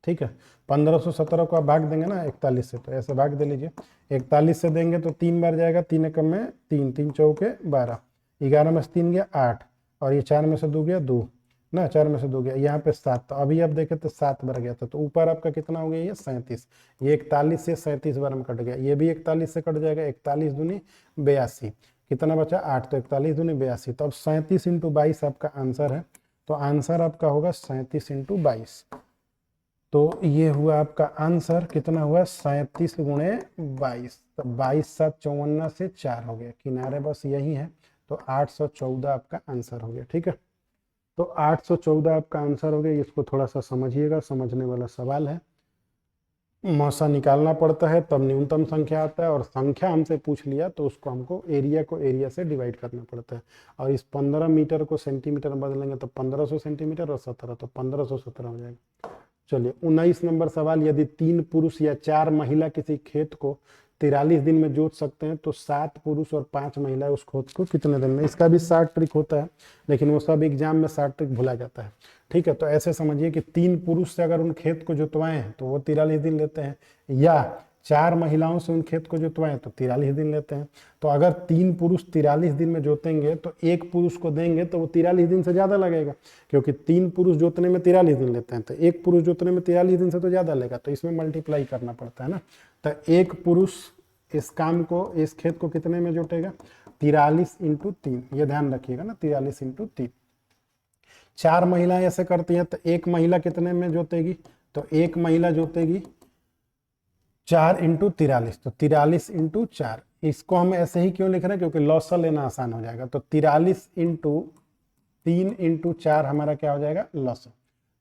ठीक है। 1517 को आप भाग देंगे ना 41 से, तो ऐसे भाग दे लीजिए। 41 से देंगे तो 3 बार जाएगा, 3 एकम में 3, 3 चौके 12, 11 में से 3 गया 8, और ये 4 में से 2 गया 2 ना, 4 में से 2 गया, यहाँ पे 7, तो अभी आप देखें तो 7 बार गया था, तो ऊपर आपका कितना हो गया, ये 37, ये 41 से 37 बार में कट गया, ये भी 41 से कट जाएगा, 41 दूनी 82, कितना बचा 8, तो 41 दूनी 82, तो अब 37 × 22 आपका आंसर है। तो आंसर आपका होगा 37 × 22। तो ये हुआ आपका आंसर, कितना हुआ 37 × 22, तो 22 7 54 से 4 हो गया, किनारे बस यही है, तो 814 आपका आंसर हो गया, ठीक है। तो 814 आपका आंसर हो गया। इसको थोड़ा सा समझिएगा, समझने वाला सवाल है। मौसा निकालना पड़ता है तब न्यूनतम संख्या आता है, और संख्या हमसे पूछ लिया तो उसको हमको एरिया को एरिया से डिवाइड करना पड़ता है। और इस 15 मीटर को सेंटीमीटर में बदलेंगे तो 1500 सेंटीमीटर, और 17 तो 1517 हो जाएगा। चलिए 19 नंबर सवाल, यदि 3 पुरुष या 4 महिला किसी खेत को 43 दिन में जोत सकते हैं तो 7 पुरुष और 5 महिला उस खेत को कितने दिन में। इसका भी 60 ट्रिक होता है, लेकिन वो सब एग्जाम में 60 ट्रिक भुला जाता है, ठीक है। तो ऐसे समझिए कि 3 पुरुष से अगर उन खेत को जोतवाएं हैं तो वो 43 दिन लेते हैं, या 4 महिलाओं से उन खेत को जोतवाएं तो 43 दिन लेते हैं। तो अगर 3 पुरुष 43 दिन में जोतेंगे तो 1 पुरुष को देंगे तो वो 43 दिन से ज़्यादा लगेगा, क्योंकि 3 पुरुष जोतने में 43 दिन लेते हैं, तो 1 पुरुष जोतने में 43 दिन से तो ज़्यादा लेगा, तो इसमें मल्टीप्लाई करना पड़ता है ना। तो 1 पुरुष इस काम को, इस खेत को कितने में जोतेगा, 43 × 3, ये ध्यान रखिएगा ना, 43 × 3। 4 महिलाएं ऐसे करती हैं तो 1 महिला कितने में जोतेगी, तो 1 महिला जोतेगी 4 × 43, तो 43 × 4। इसको हम ऐसे ही क्यों लिख रहे हैं, क्योंकि लॉसा लेना आसान हो जाएगा। तो 43 × 3 × 4 हमारा क्या हो जाएगा, लॉसा।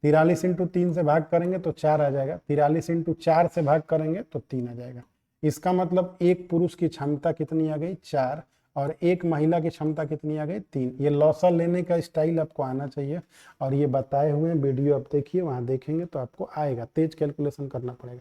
43 × 3 से भाग करेंगे तो 4 आ जाएगा, 43 × 4 से भाग करेंगे तो 3 आ जाएगा। इसका मतलब 1 पुरुष की क्षमता कितनी आ गई, 4, और 1 महिला की क्षमता कितनी आ गई, 3। ये लॉसा लेने का स्टाइल आपको आना चाहिए, और ये बताए हुए वीडियो आप देखिए, वहां देखेंगे तो आपको आएगा, तेज कैलकुलेशन करना पड़ेगा।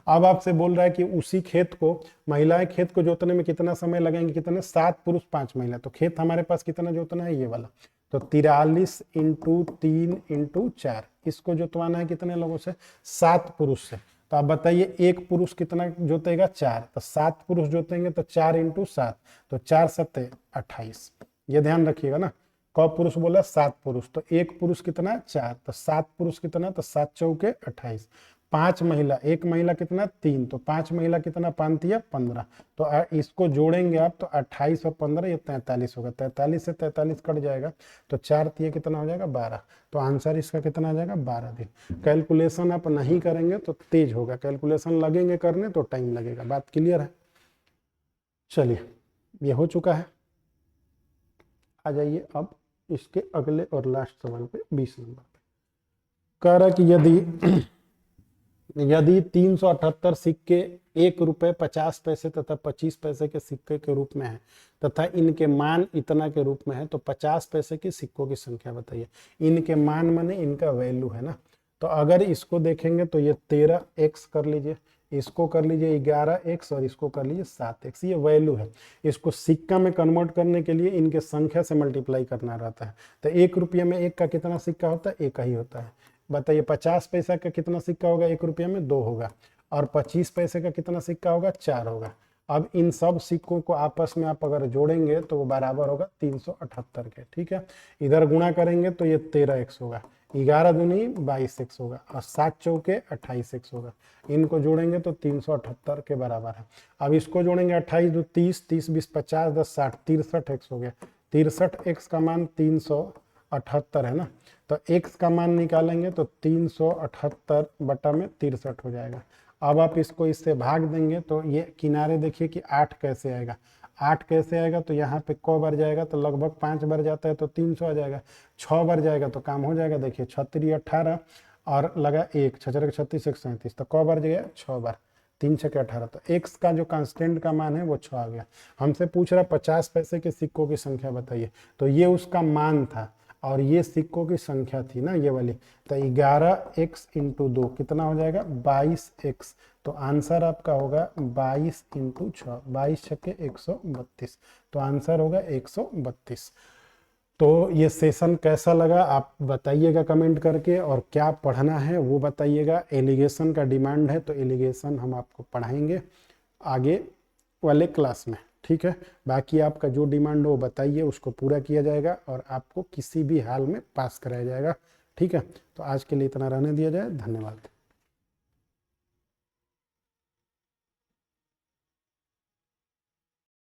अब आपसे बोल रहा है कि उसी खेत को, महिलाएं खेत को जोतने में कितना समय लगेंगे, कितने, 7 पुरुष 5 महिला। तो खेत हमारे पास कितना जोतना है, ये वाला, तो 43 × 3 × 4, इसको जोतवाना है कितने लोगों से, 7 पुरुष से। तो आप बताइए 1 पुरुष कितना जोतेगा, 4, तो 7 पुरुष जोतेंगे तो 4 × 7, तो 4 7 28। ये ध्यान रखिएगा ना, कौ पुरुष बोला, 7 पुरुष, तो 1 पुरुष कितना, 4, तो 7 पुरुष कितना, तो 7 चौके 28। 5 महिला, 1 महिला कितना, 3, तो 5 महिला कितना, 5 × 15, तो इसको जोड़ेंगे आप तो 28 और 15 ये 43 होगा, 43 से 43 कट जाएगा, तो 4 × 3 कितना हो जाएगा, 12। तो आंसर इसका कितना आ जाएगा, 12 दिन। कैलकुलेशन आप नहीं करेंगे तो तेज होगा, कैलकुलेशन लगेंगे करने तो टाइम लगेगा। बात क्लियर है। चलिए ये हो चुका है, आ जाइए अब इसके अगले और लास्ट सवाल पे, 20 नंबर पे। कह रहा कि यदि 378 सिक्के 1 रुपये 50 पैसे तथा 25 पैसे के सिक्के के रूप में है, तथा इनके मान इतना के रूप में है, तो 50 पैसे के सिक्कों की संख्या बताइए। इनके मान माने इनका वैल्यू है ना। तो अगर इसको देखेंगे तो ये 13x कर लीजिए, इसको कर लीजिए 11x, और इसको कर लीजिए 7x, ये वैल्यू है। इसको सिक्का में कन्वर्ट करने के लिए इनके संख्या से मल्टीप्लाई करना रहता है। तो 1 रुपये में 1 का कितना सिक्का होता है, 1 ही होता है। बताइए 50 पैसा का कितना सिक्का होगा 1 रुपये में, 2 होगा, और 25 पैसे का कितना सिक्का होगा, 4 होगा। अब इन सब सिक्कों को आपस में आप अगर जोड़ेंगे तो वो बराबर होगा 378 के, ठीक है। इधर गुणा करेंगे तो ये 13x होगा, 11 दूनी 22x होगा, और 7 चौके 28x होगा। इनको जोड़ेंगे तो 378 के बराबर है। अब इसको जोड़ेंगे 28 2 30, 30 20 50 10 60, 63x हो गया। 63x का मान 378 है ना, तो x का मान निकालेंगे तो 378 बटा में 63 हो जाएगा। अब आप इसको इससे भाग देंगे तो ये किनारे देखिए कि 8 कैसे आएगा, 8 कैसे आएगा, तो यहाँ पे क बार जाएगा तो लगभग 5 बार जाता है तो 300 आ जाएगा, 6 बार जाएगा तो काम हो जाएगा। देखिए 36 18 और लगा 1 6 36 1 37, तो क बार गया 6 बार, 3 6 18, तो x का जो कांस्टेंट का मान है वो 6 आ गया। हमसे पूछ रहा 50 पैसे के सिक्कों की संख्या बताइए, तो ये उसका मान था, और ये सिक्कों की संख्या थी ना ये वाली, तो 11x इंटू 2 कितना हो जाएगा 22x। तो आंसर आपका होगा 22 इंटू 6, 22 छक्के 132, तो आंसर होगा 132। तो ये सेशन कैसा लगा आप बताइएगा कमेंट करके, और क्या पढ़ना है वो बताइएगा। एलिगेशन का डिमांड है तो एलिगेशन हम आपको पढ़ाएंगे आगे वाले क्लास में, ठीक है। बाकी आपका जो डिमांड हो वो बताइए, उसको पूरा किया जाएगा और आपको किसी भी हाल में पास कराया जाएगा, ठीक है। तो आज के लिए इतना रहने दिया जाए, धन्यवाद।